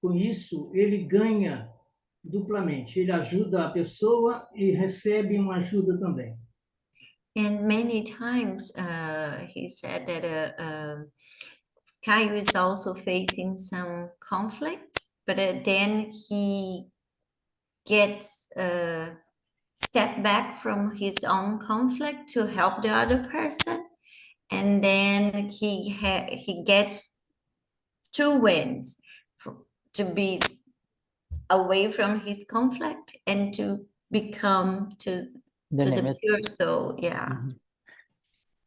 Com isso, ele ganha duplamente. Ele ajuda a pessoa e recebe uma ajuda também. And many times he said that Caio is also facing some conflicts, but then he gets step back from his own conflict to help the other person, and then he gets two wins to be away from his conflict and to become to the pure soul. Yeah. Mm-hmm.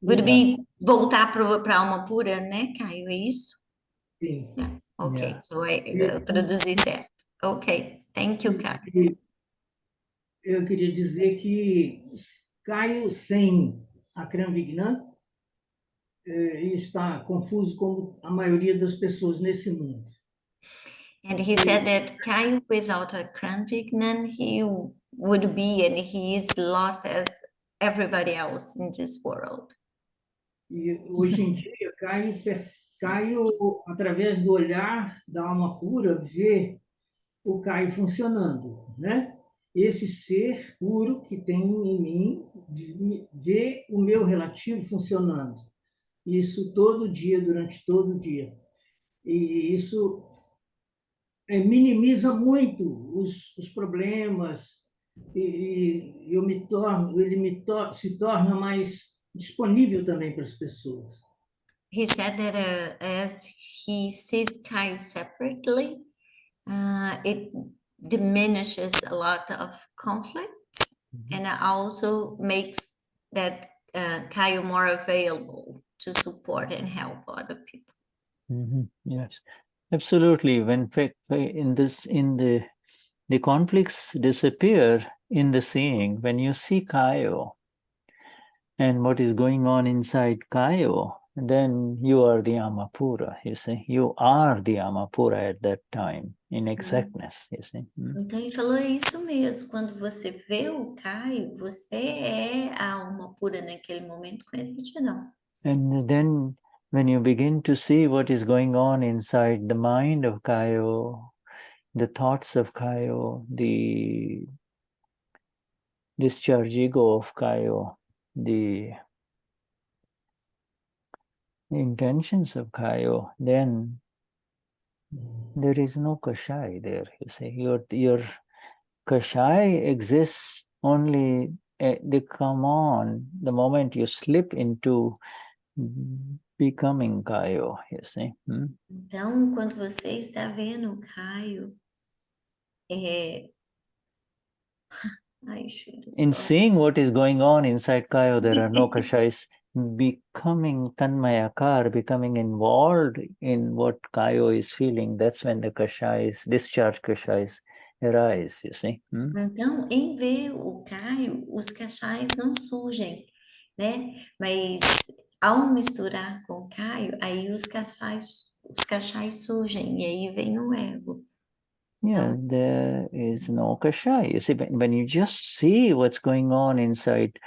Would be voltar para a alma pura, né, Caio? É isso? Sim. Yeah. Okay, yeah. So eu traduzi certo. Okay, thank you, Caio. Eu queria dizer que Caio sem AKram Vignan está confuso como a maioria das pessoas nesse mundo. And he said that Caio without AKram Vignan, he would be, and he is lost as everybody else in this world. E hoje em dia, Caio, através do olhar da alma pura, vê o Caio funcionando, né? Esse ser puro que tem em mim vê o meu relativo funcionando. Isso todo dia, durante todo o dia. E isso minimiza muito os problemas e ele se torna mais disponível também para as pessoas. He said that as he sees Caio separately, it diminishes a lot of conflicts, and also makes that Caio more available to support and help other people. Yes, absolutely. When the conflicts disappear in the seeing, when you see Caio and what is going on inside Caio, then you are the Amapura, you see. You are the Amapura at that time, in exactness, you see. Então ele falou, é isso mesmo, quando você vê o Caio, você é a alma pura naquele momento com exatidão. And then when you begin to see what is going on inside the mind of Kayo, the thoughts of Kayo, the discharge ego of Kayo, the intentions of Kayo, then there is no Kashai there, you see. Your Kashai exists only, they come on the moment you slip into becoming Kayo, you see. Então, quando você está vendo o Caio, In seeing what is going on inside Kayo, there are no Kashais. Becoming Tanmayakar, becoming involved in what Kayo is feeling, that's when the Kashais, discharge Kashais arise, you see. Então, em ver o Caio, os cachais não surgem, né? Mas ao misturar com o Caio, aí os cachais surgem, e aí vem o ego. Yeah, there is no Kashai. You see, when you just see what's going on inside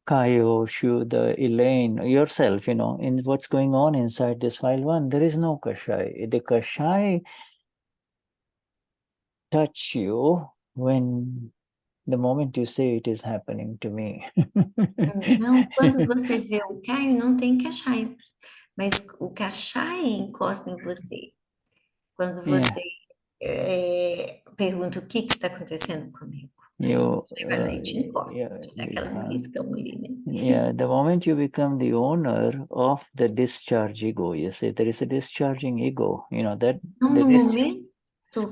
Kayo, Shuddha, Elaine, yourself, in what's going on inside this file one, there is no Kashai. The Kashai touch you when the moment you say it is happening to me. Então, quando você vê o Caio, não tem cachai, mas o cachai encosta em você. Quando você pergunta o que está acontecendo comigo, você vai lá e te encosta, te dá aquela beliscão ali, né? Yeah, the moment you become the owner of the discharge ego, you say there is a discharging ego, that. Então, no momento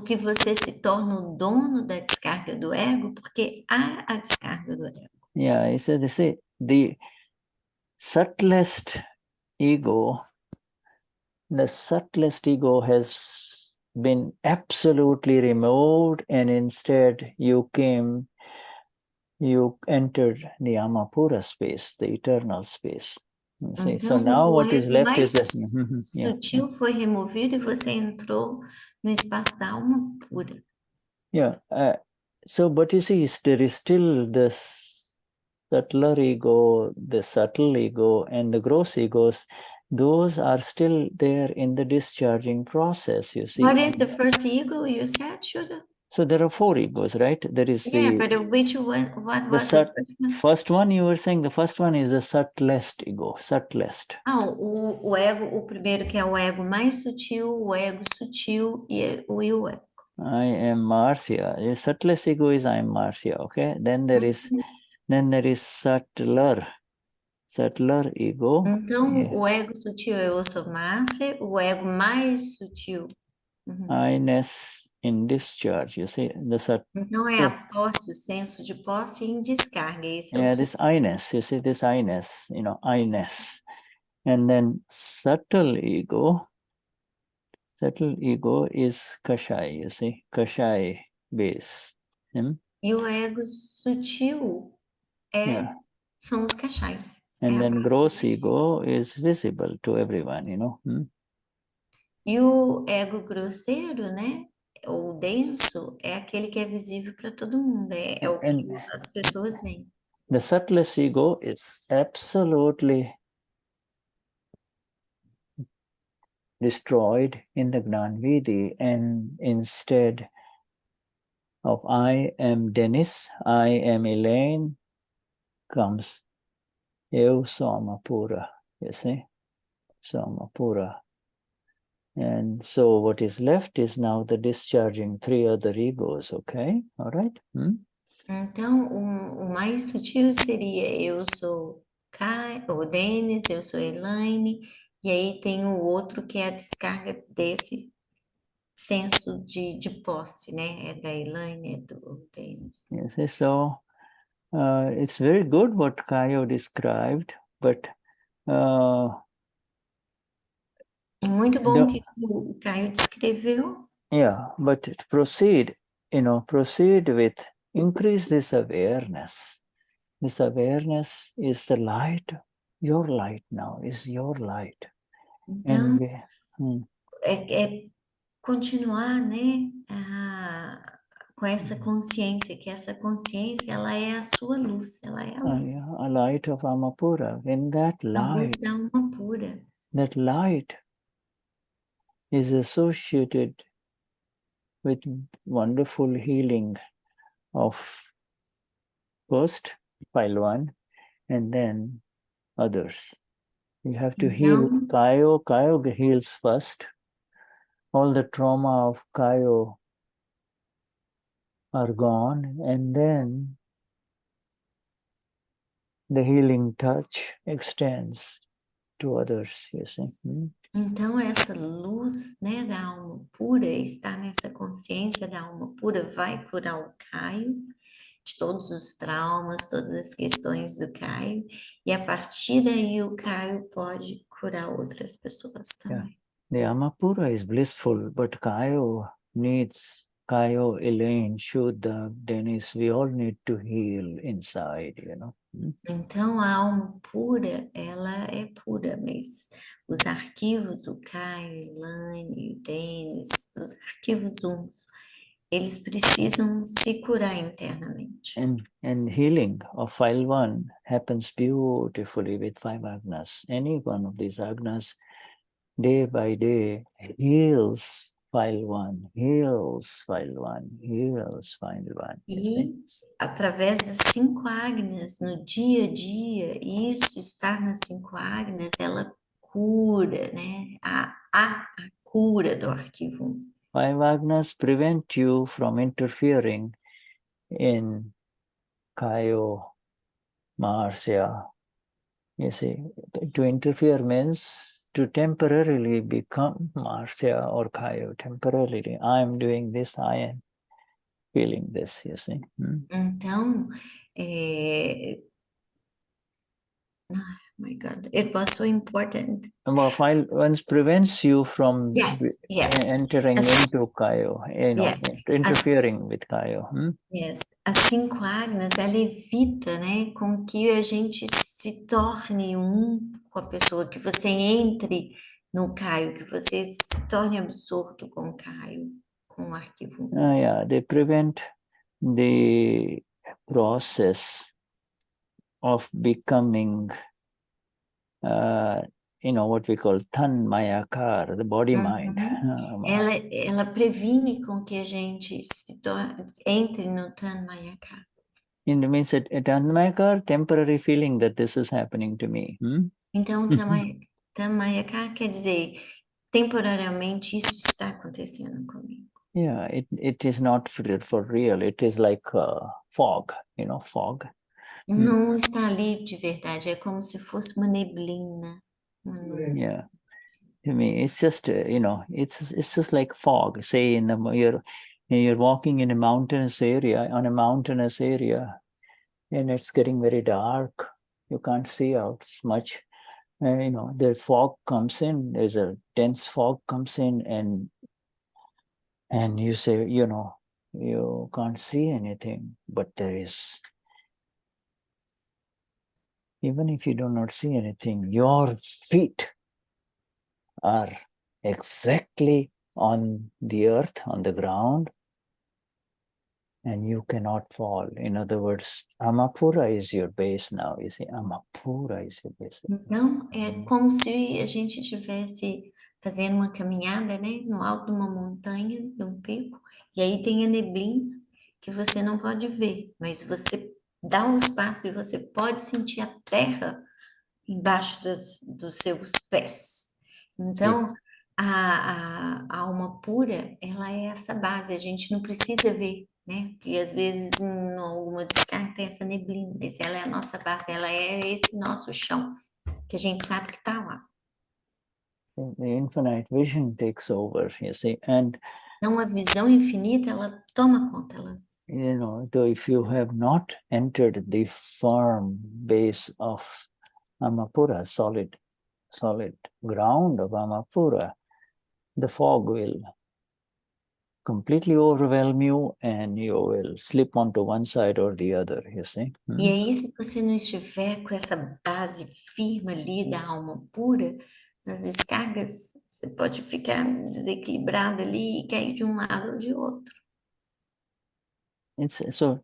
que você se torna o dono da descarga do ego, porque há a descarga do ego. Yeah, they say the subtlest ego has been absolutely removed, and instead you entered the Amapura space, the eternal space. See? Então, so now what is left is the sutil foi removido e você entrou no espaço da alma pura. Yeah. So, but you see, there is still this subtler ego, the subtle ego, and the gross egos. Those are still there in the discharging process, you see. What is the first ego you said, Shuddha? So there are 4 egos, right? There is but which one? What was the first one? First one, you were saying the first one is the subtlest ego, subtlest. O ego, o primeiro que é o ego mais sutil, o ego sutil e o ego. I am Marcia. The subtlest ego is I am Marcia, okay? Then there is subtler ego. Então, o ego sutil eu sou Marcia, o ego mais sutil. I-ness in discharge, you see, Então, é a posse, o senso de posse em descarga. Esse é o this I-ness, you see, this I-ness, I-ness. And then subtle ego is Kashai, you see, Kashai base. E o ego sutil são os cachais. And then gross ego is visible to everyone, E o ego grosseiro, né? Ou denso, é aquele que é visível para todo mundo. É o que as pessoas veem. The subtlest ego is absolutely destroyed in the Gnanvidi, and instead of I am Dennis, I am Elaine, comes Eu Samapura, you see, Samapura. And so what is left is now the discharging 3 other egos, okay? All right? Então, o mais sutil seria eu sou Kai, ou Denis, eu sou Elaine, e aí tem o outro que é a descarga desse senso de posse, né? É da Elaine, é do Denis. Yes, so it's very good what Kayo described, but é muito bom que o Caio descreveu. Yeah, but to proceed with increase this awareness. This awareness is the light your light now, is your light. Então, And é continuar, né, com essa consciência, que essa consciência, ela é a sua luz, ela é a luz. a light of Amapura. When that A luz light, da alma pura. that light is associated with wonderful healing of first file one and then others. You have to heal Então, Kayo. Kayo heals first. All the trauma of Kayo are gone, and then the healing touch extends to others, you see. então essa luz, né, da alma pura, estar nessa consciência da alma pura, vai curar o Caio, de todos os traumas, todas as questões do Caio, e a partir daí o Caio pode curar outras pessoas também. The Amapura is blissful, but Kayo needs Kayo, Elaine, Shuddha, Dennis, we all need to heal inside, you know. Então, a alma pura, ela é pura, mas os arquivos do Caio, Elaine, Denis, os arquivos uns, eles precisam se curar internamente. And healing of file one happens beautifully with 5 agnas. Any one of these agnas, day by day, heals file one, heals file one, heals file one. E, através das 5 agnas, no dia a dia, isso, estar nas 5 agnas, ela cura, né? A cura do arquivo 1. 5 agnas prevent you from interfering in Kayo, Marcia. You see, to interfere means to temporarily become Marcia or Kayo, temporarily. I am doing this, I am feeling this, you see. Então, oh my God, it was so important. Well, file once prevents you from entering into Kayo, you know, interfering with Kayo. Yes. As 5 agnas, ela evita, né, com que a gente se torne um com a pessoa, que você entre no Caio, que você se torne absorto com o Caio, com o arquivo 1. Yeah, they prevent the process of becoming, you know, what we call tan mayakar, the body mind. Ela previne com que a gente entre no Tan Mayakar. It means that tan mayakar, temporary feeling that this is happening to me. Então, Tan Mayakar quer dizer, temporariamente isso está acontecendo comigo. Yeah, it is not for real. It is like fog, you know, fog. Não está ali de verdade, é como se fosse uma neblina. Yeah, to me, it's just you know, it's just like fog. Say you're walking in a mountainous area, and it's getting very dark. You can't see out much. You know, the fog comes in. There's a dense fog comes in, and you say, you know, you can't see anything, but there is. Even if you do not see anything, your feet are exactly on the earth, on the ground, and you cannot fall. In other words, Amapura is your base now. You see, Amapura is your base. Então, é como se a gente estivesse fazendo uma caminhada, né, no alto de uma montanha, de um pico, e aí tem a neblina que você não pode ver, mas você dá um espaço e você pode sentir a terra embaixo dos seus pés. Então, a alma pura, ela é essa base, a gente não precisa ver, né? Porque às vezes em alguma descarga tem essa neblina, mas ela é a nossa base, ela é esse nosso chão, que a gente sabe que está lá. The infinite vision takes over, you see, and então a visão infinita, ela toma conta, ela. You know, though if you have not entered the firm base of Amapura, solid ground of Amapura, the fog will completely overwhelm you and you will slip onto one side or the other, you see. E aí, se você não estiver com essa base firme ali da alma pura, nas descargas, você pode ficar desequilibrado ali e cair de um lado ou de outro. It's so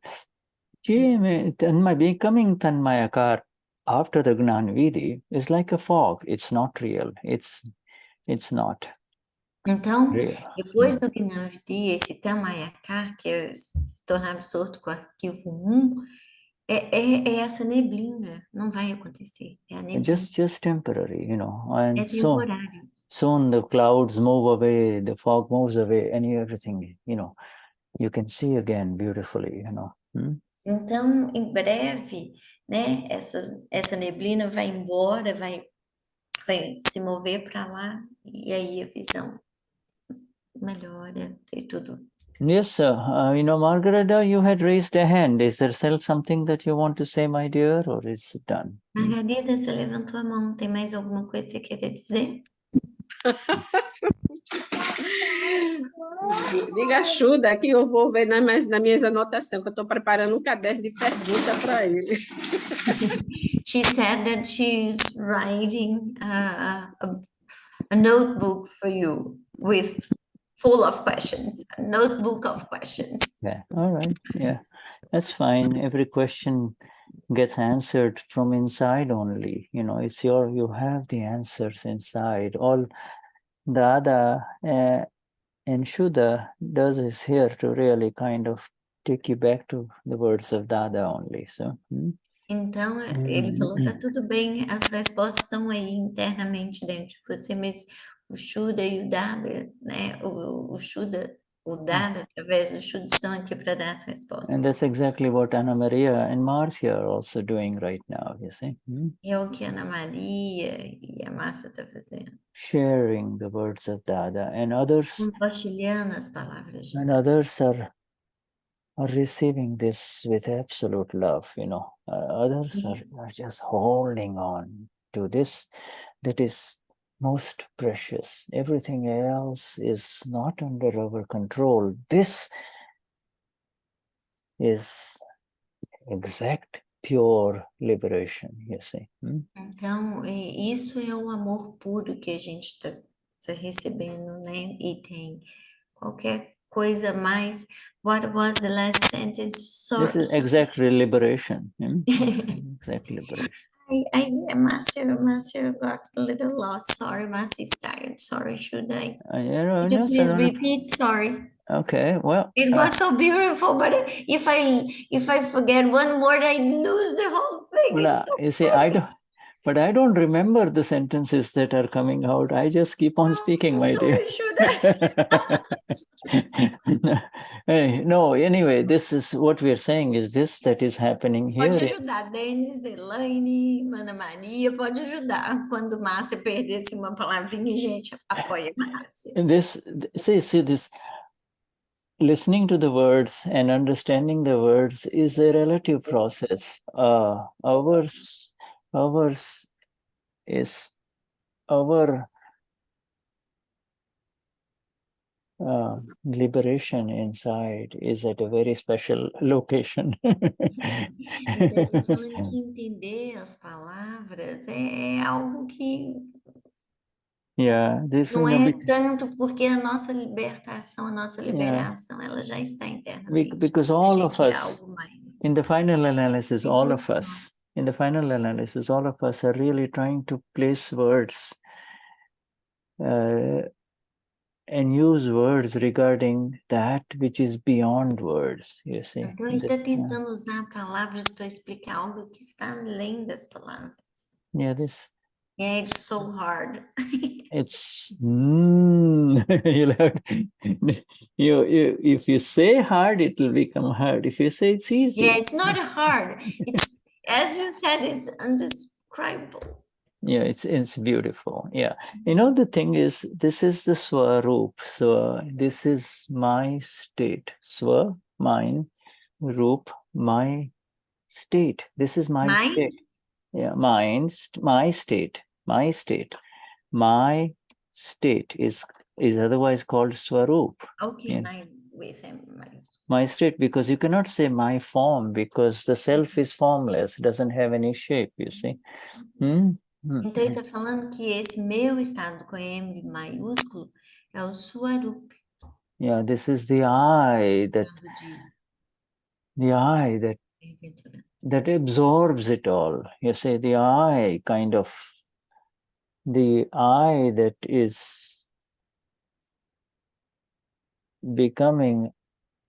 becoming Tanmayakar after the Gnan Vidhi is like a fog. It's not real. It's not Então, real. depois do Gnani Vidhi, esse Tamayakar, que é se tornar absorto com o arquivo 1, é essa neblina, não vai acontecer, é a neblina. Just temporary, you know. And É temporário. soon the clouds move away, the fog moves away, and everything, you know, you can see again beautifully, you know. Então, em breve, né, essa neblina vai embora, vai se mover para lá, e aí a visão melhora e tudo. Yes, you know, Margareta, you had raised a hand. Is there something that you want to say, my dear, or is it done? Margarida, você levantou a mão, tem mais alguma coisa que você queria dizer? Diga, Shuddha, que eu vou ver nas minhas anotações, que eu estou preparando um caderno de pergunta para ele. She said that she's writing a notebook for you with full of questions, a notebook of questions. Yeah, all right, yeah, that's fine. Every question gets answered from inside only, you know, you have the answers inside. All Dada and Shuddha does is here to really kind of take you back to the words of Dada only, so. Então, ele falou, tá tudo bem, as respostas estão aí internamente dentro de você, mas o Shuddha e o Dada, né, o Shuddha, o Dada, através do Shuddha, estão aqui para dar as respostas. And that's exactly what Anna Maria and Marcia are also doing right now, you see. É o que a Ana Maria e a Marcia estão fazendo. Sharing the words of Dada, and others. Compartilhando as palavras de And Dada. others are receiving this with absolute love, you know. Others are just holding on to this that is most precious. Everything else is not under our control. This is exact, pure liberation, you see. Então, isso é o amor puro que a gente está recebendo, né? E tem qualquer coisa mais. What was the last sentence? Sorry. This is exact liberation. Exact liberation. Marcia got a little lost. Sorry, Marcia's tired. Sorry, should I? Can you please repeat? Sorry. Okay, well. It was so beautiful, but if I forget one word, I lose the whole thing. Well, you see, I don't remember the sentences that are coming out. I just keep on speaking, my dear. Hey, no, anyway, this is what we are saying is this that is happening here. Pode ajudar, Denis, Elaine, Ana Maria, pode ajudar. Quando Márcia perdesse uma palavrinha, gente, apoia a Márcia. See this. Listening to the words and understanding the words is a relative process. Ours is our liberation inside is at a very special location. Então, está falando que entender as palavras é algo que não é tanto porque a nossa libertação, a nossa liberação, ela já está internamente. Because all of us, in the final analysis, all of us are really trying to place words and use words regarding that which is beyond words, you see. Então, ele está tentando usar palavras para explicar algo que está além das palavras. Yeah, it's so hard. It's if you say hard, it will become hard. If you say it's easy. Yeah, it's not hard. It's, as you said, it's indescribable. Yeah, it's beautiful. Yeah, you know, the thing is, this is the Swaroop. So this is my state. Swa, mine, Roop, my state. This is my state. Yeah, my state. My state is is otherwise called Swarup. Okay, Yeah. with my My state, because you cannot say my form, because the self is formless, doesn't have any shape, you see. Então ele está falando que esse meu estado com M maiúsculo é o Swarup. Yeah, this is the I that that absorbs it all. You see, the I that is becoming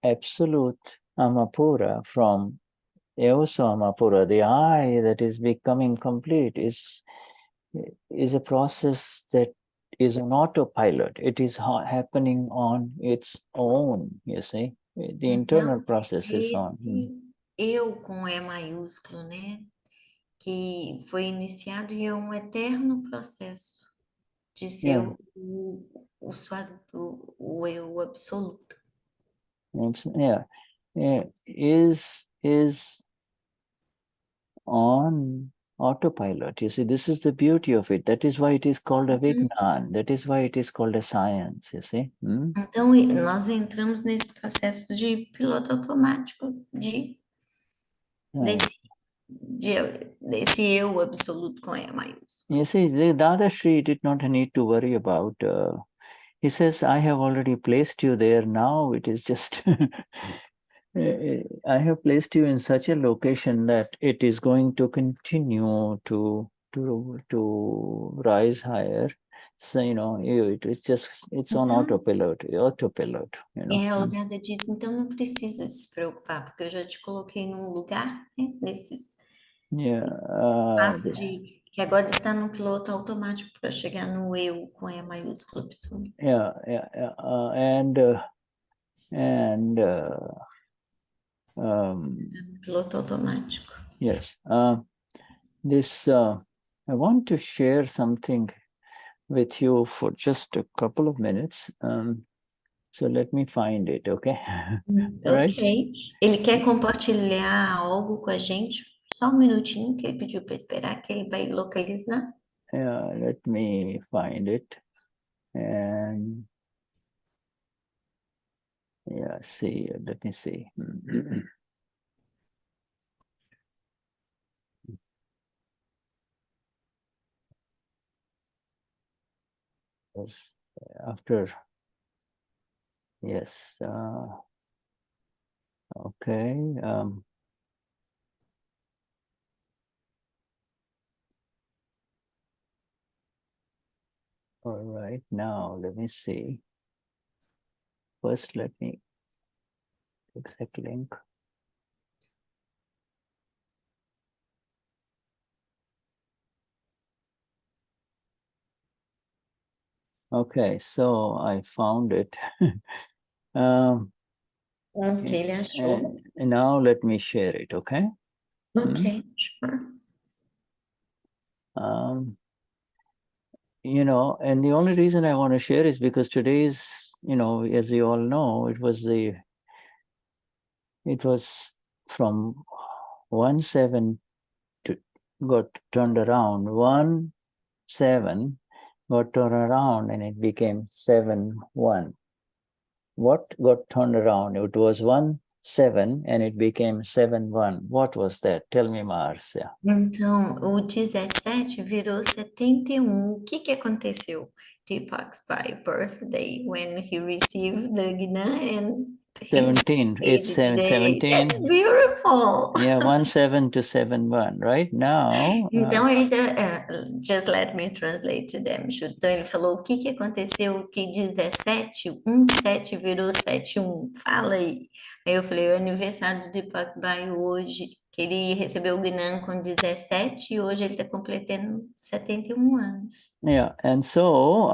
absolute Amapura from Eosa Amapura, the I that is becoming complete is a process that is an autopilot. It is happening on its own, you see. The internal process is on. Esse eu com E maiúsculo, né? Que foi iniciado e é um eterno processo de ser o Swarup, o eu absoluto. Is on autopilot. You see, this is the beauty of it. That is why it is called a Vignan. That is why it is called a science, you see. Então, nós entramos nesse processo de piloto automático, desse eu absoluto com E maiúsculo. You see, the Dadashri did not need to worry about. He says, I have already placed you there. Now it is just, I have placed you in such a location that it is going to continue to rise higher. So, it's on autopilot, O Dada disse, então não precisa se preocupar, porque eu já te coloquei num lugar, né, nesse espaço que agora está no piloto automático para chegar no eu com E maiúsculo absoluto. Piloto automático. Yes. I want to share something with you for just a couple of minutes. So let me find it, okay? Right? Ok. Ele quer compartilhar algo com a gente, só um minutinho, que ele pediu para esperar, que ele vai localizar. Yeah, let me find it. And yeah, let me see. After, yes, okay. All right, now let me see. First, let me exact link. Okay, so I found it. Okay, ele achou. And now let me share it, okay? Okay, sure. And the only reason I want to share is because today's, as you all know, it was from 1-7 got turned around. 1-7 got turned around and it became 7-1. What got turned around? It was 1-7 and it became 7-1. What was that? Tell me, Marcia. Então, o 17 virou 71. O que aconteceu? Deepak's birthday, when he received the Gnani and 17. It's 17. That's beautiful. Yeah, 1-7 to 7-1, right? Now. Então, ele just let me translate to them. Então, ele falou o que aconteceu que 17, 1-7 virou 7-1. Fala aí. Aí eu falei, o aniversário do Deepak Bhai hoje, que ele recebeu o Gnani com 17 e hoje ele está completando 71 anos. Yeah, and so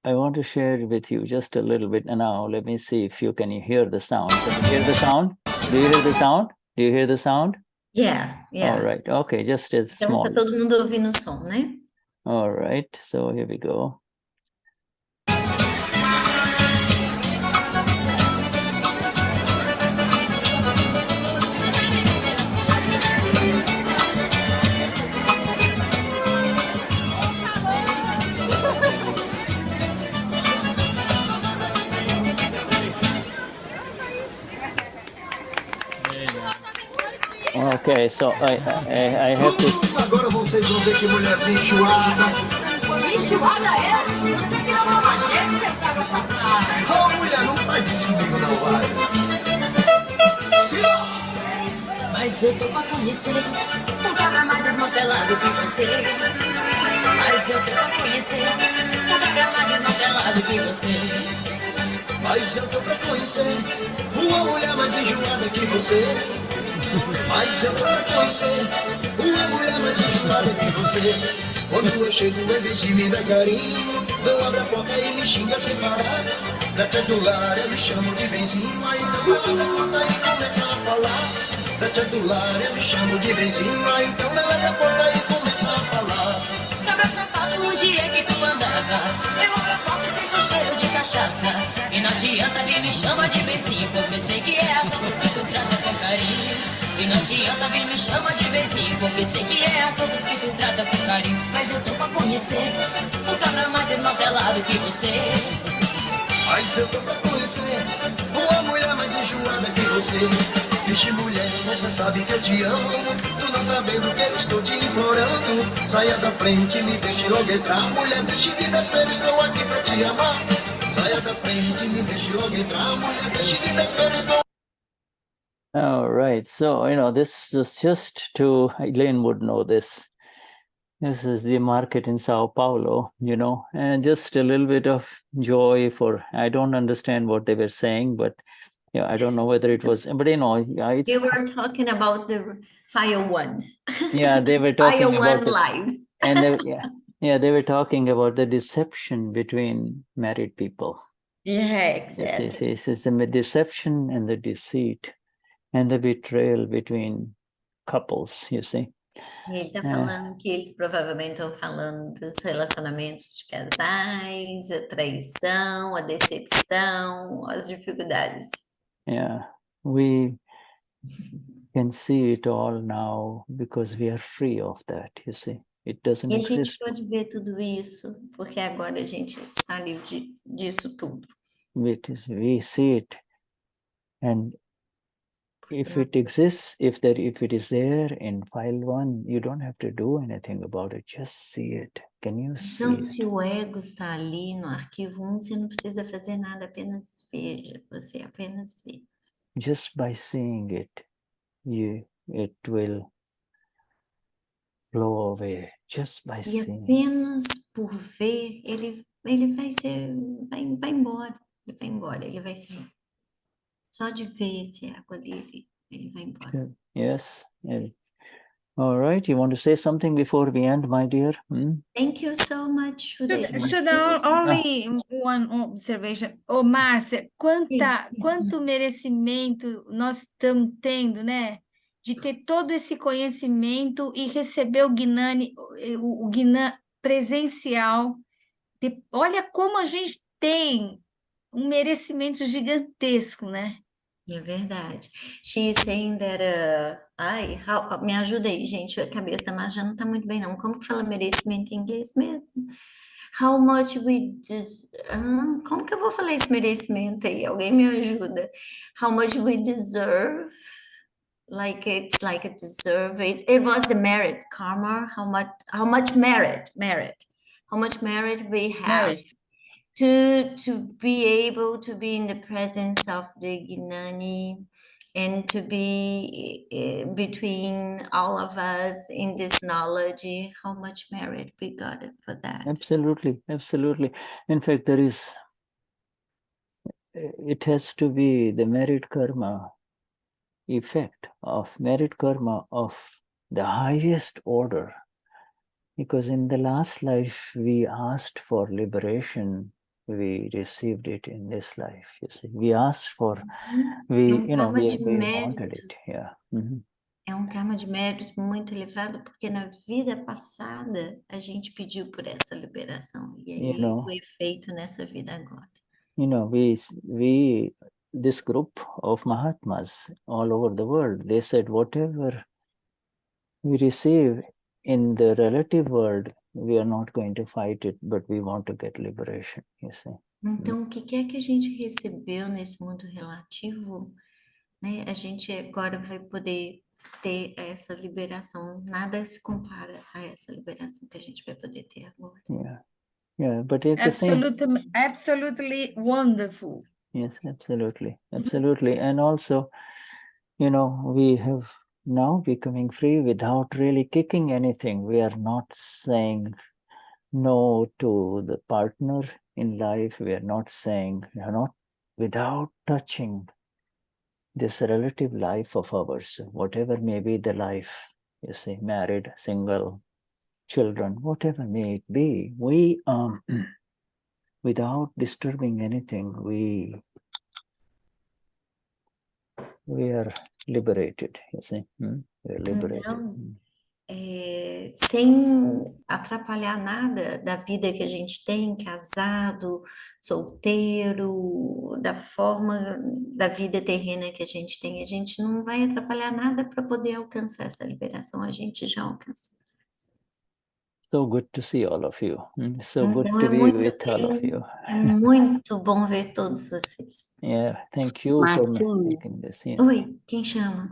I want to share with you just a little bit. And now let me see if you can hear the sound. Can you hear the sound? Do you hear the sound? Do you hear the sound? Yeah. All right. Okay, just as Então, small. tá todo mundo ouvindo o som, né? All right. So here we go. Okay, so I have to. Agora vocês vão ver que mulherzinha enjoada. Enjoada é? Você que não toma jeito, você tá com safado. Oh, mulher, não faz isso comigo não, vai. Mas eu tô pra conhecer um cabra mais desmantelado que você. Mas eu tô pra conhecer um cabra mais desmantelado que você. Mas eu tô pra conhecer uma mulher mais enjoada que você. Mas eu tô pra conhecer uma mulher mais enjoada que você. Quando eu chego, em vez de me dar carinho, não abre a porta e me xinga sem parar. Pra te adular, eu me chamo de benzinho. Aí então ela abre a porta e começa a falar. Pra te adular, eu me chamo de benzinho. Aí então ela abre a porta e começa a falar. Cabra safado, no dia que tu andava, eu abro a porta e sinto cheiro de cachaça. E não adianta vir me chama de benzinho, porque sei que é as outras que tu trata com carinho. E não adianta vir me chama de benzinho, porque sei que é as outras que tu trata com carinho. Mas eu tô pra conhecer um cabra mais desmantelado que você. Mas eu tô pra conhecer uma mulher mais enjoada que você. Vixe, mulher, você sabe que eu te amo. Tu não tá vendo que eu estou te implorando. Saia da frente, me deixe logo entrar. Mulher, deixe de besteira, estou aqui pra te amar. Saia da frente, me deixe logo entrar. Mulher, deixe de besteira, estou. All right, so this is just to Elaine would know this. This is the market in Sao Paulo, and just a little bit of joy for. I don't understand what they were saying, but yeah, I don't know whether it was, but it's. They were talking about the fire ones. Yeah, they were talking fire about one lives. and they were talking about the deception between married people. Yeah, exactly. It's the deception and the deceit and the betrayal between couples, you see. E ele está falando que eles provavelmente estão falando dos relacionamentos de casais, a traição, a decepção, as dificuldades. Yeah, we can see it all now because we are free of that, you see. It doesn't E a gente exist. pode ver tudo isso, porque agora a gente está livre disso tudo. We see it, and if it exists, if it is there in file 1, you don't have to do anything about it. Just see it. Can you see Então, it? se o ego está ali no arquivo 1, você não precisa fazer nada, apenas veja. Você apenas vê. Just by seeing it, it will blow away. Just by E seeing. apenas por ver, ele vai embora. Ele vai embora, ele vai sair. Só de ver esse ego ali, ele vai embora. Yes. All right. You want to say something before we end, my dear? Thank you so much, Shuddha. Should only one observation. Márcia, quanto merecimento nós estamos tendo, né? De ter todo esse conhecimento e receber o Gnani presencial. Olha como a gente tem um merecimento gigantesco, né? É verdade. She is saying that, me ajuda aí, gente, a cabeça da Marcia não tá muito bem, não. Como que fala merecimento em inglês mesmo? How much como que eu vou falar esse merecimento aí? Alguém me ajuda. How much we deserve, like it's like a deserve. It was the merit, karma, how much merit, how much merit we have. To be able to be in the presence of the Gnani and to be between all of us in this knowledge, how much merit we got it for that. Absolutely. In fact, it has to be the merit karma effect of merit karma of the highest order. Because in the last life, we asked for liberation. We received it in this life. You see, we asked for, we wanted it. Yeah. É um karma de mérito muito elevado, porque na vida passada a gente pediu por essa liberação e aí foi feito nessa vida agora. This group of Mahatmas all over the world, they said whatever we receive in the relative world, we are not going to fight it, but we want to get liberation, you see. Então, o que quer que a gente recebeu nesse mundo relativo, né? A gente agora vai poder ter essa liberação. Nada se compara a essa liberação que a gente vai poder ter agora. Yeah, but at the same, Absolutely wonderful. yes, absolutely, absolutely. And also, you know, we have now becoming free without really kicking anything. We are not saying no to the partner in life. We are not saying, you know, without touching this relative life of ours, whatever may be the life, you see, married, single, children, whatever may it be, we, without disturbing anything, we are liberated, you see. We are liberated. Então, sem atrapalhar nada da vida que a gente tem, casado, solteiro, da forma da vida terrena que a gente não vai atrapalhar nada para poder alcançar essa liberação, a gente já alcançou. So good to see all of you. So good Então, to be with all of you. é muito bom ver todos vocês. Yeah, thank you for Marcinha, making this. Yes. Oi, quem chama?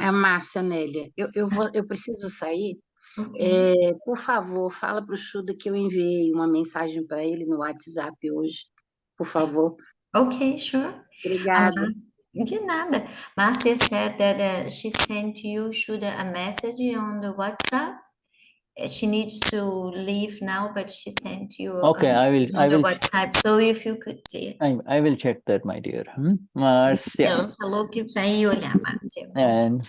a Márcia Nélia, eu preciso sair. Ok. Por favor, fala para o Shuddha que eu enviei uma mensagem para ele no WhatsApp hoje, por favor. Okay, sure. Obrigada. De nada. Marcia said that she sent you Shuddha a message on the WhatsApp. She needs to leave now, but she sent you Okay, a message on the will WhatsApp. So if you could see it. I will check that, my dear. Marcia. Ela falou que vai olhar, Márcia. And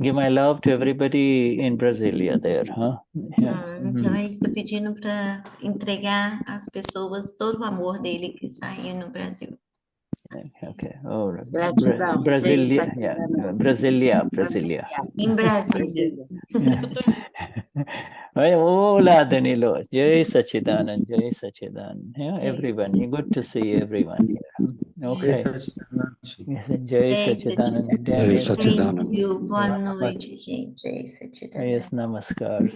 give my love to everybody in Brasilia there, huh? Yeah. Então ele está pedindo para entregar às pessoas todo o amor dele que está aí no Brasil. Okay. Oh, Gratidão. Brasilia. Yeah. Brasilia. Em Brasília. Hola, Danilo. Jai Sachidanand. Jai Sachidanand. Yeah, Jai everyone. Good to see everyone here. Okay. Yes, Jai Sachidanand. Jai Sachidanand. Thank you. Boa noite, gente. Jai Sachidanand. Yes, namaskar.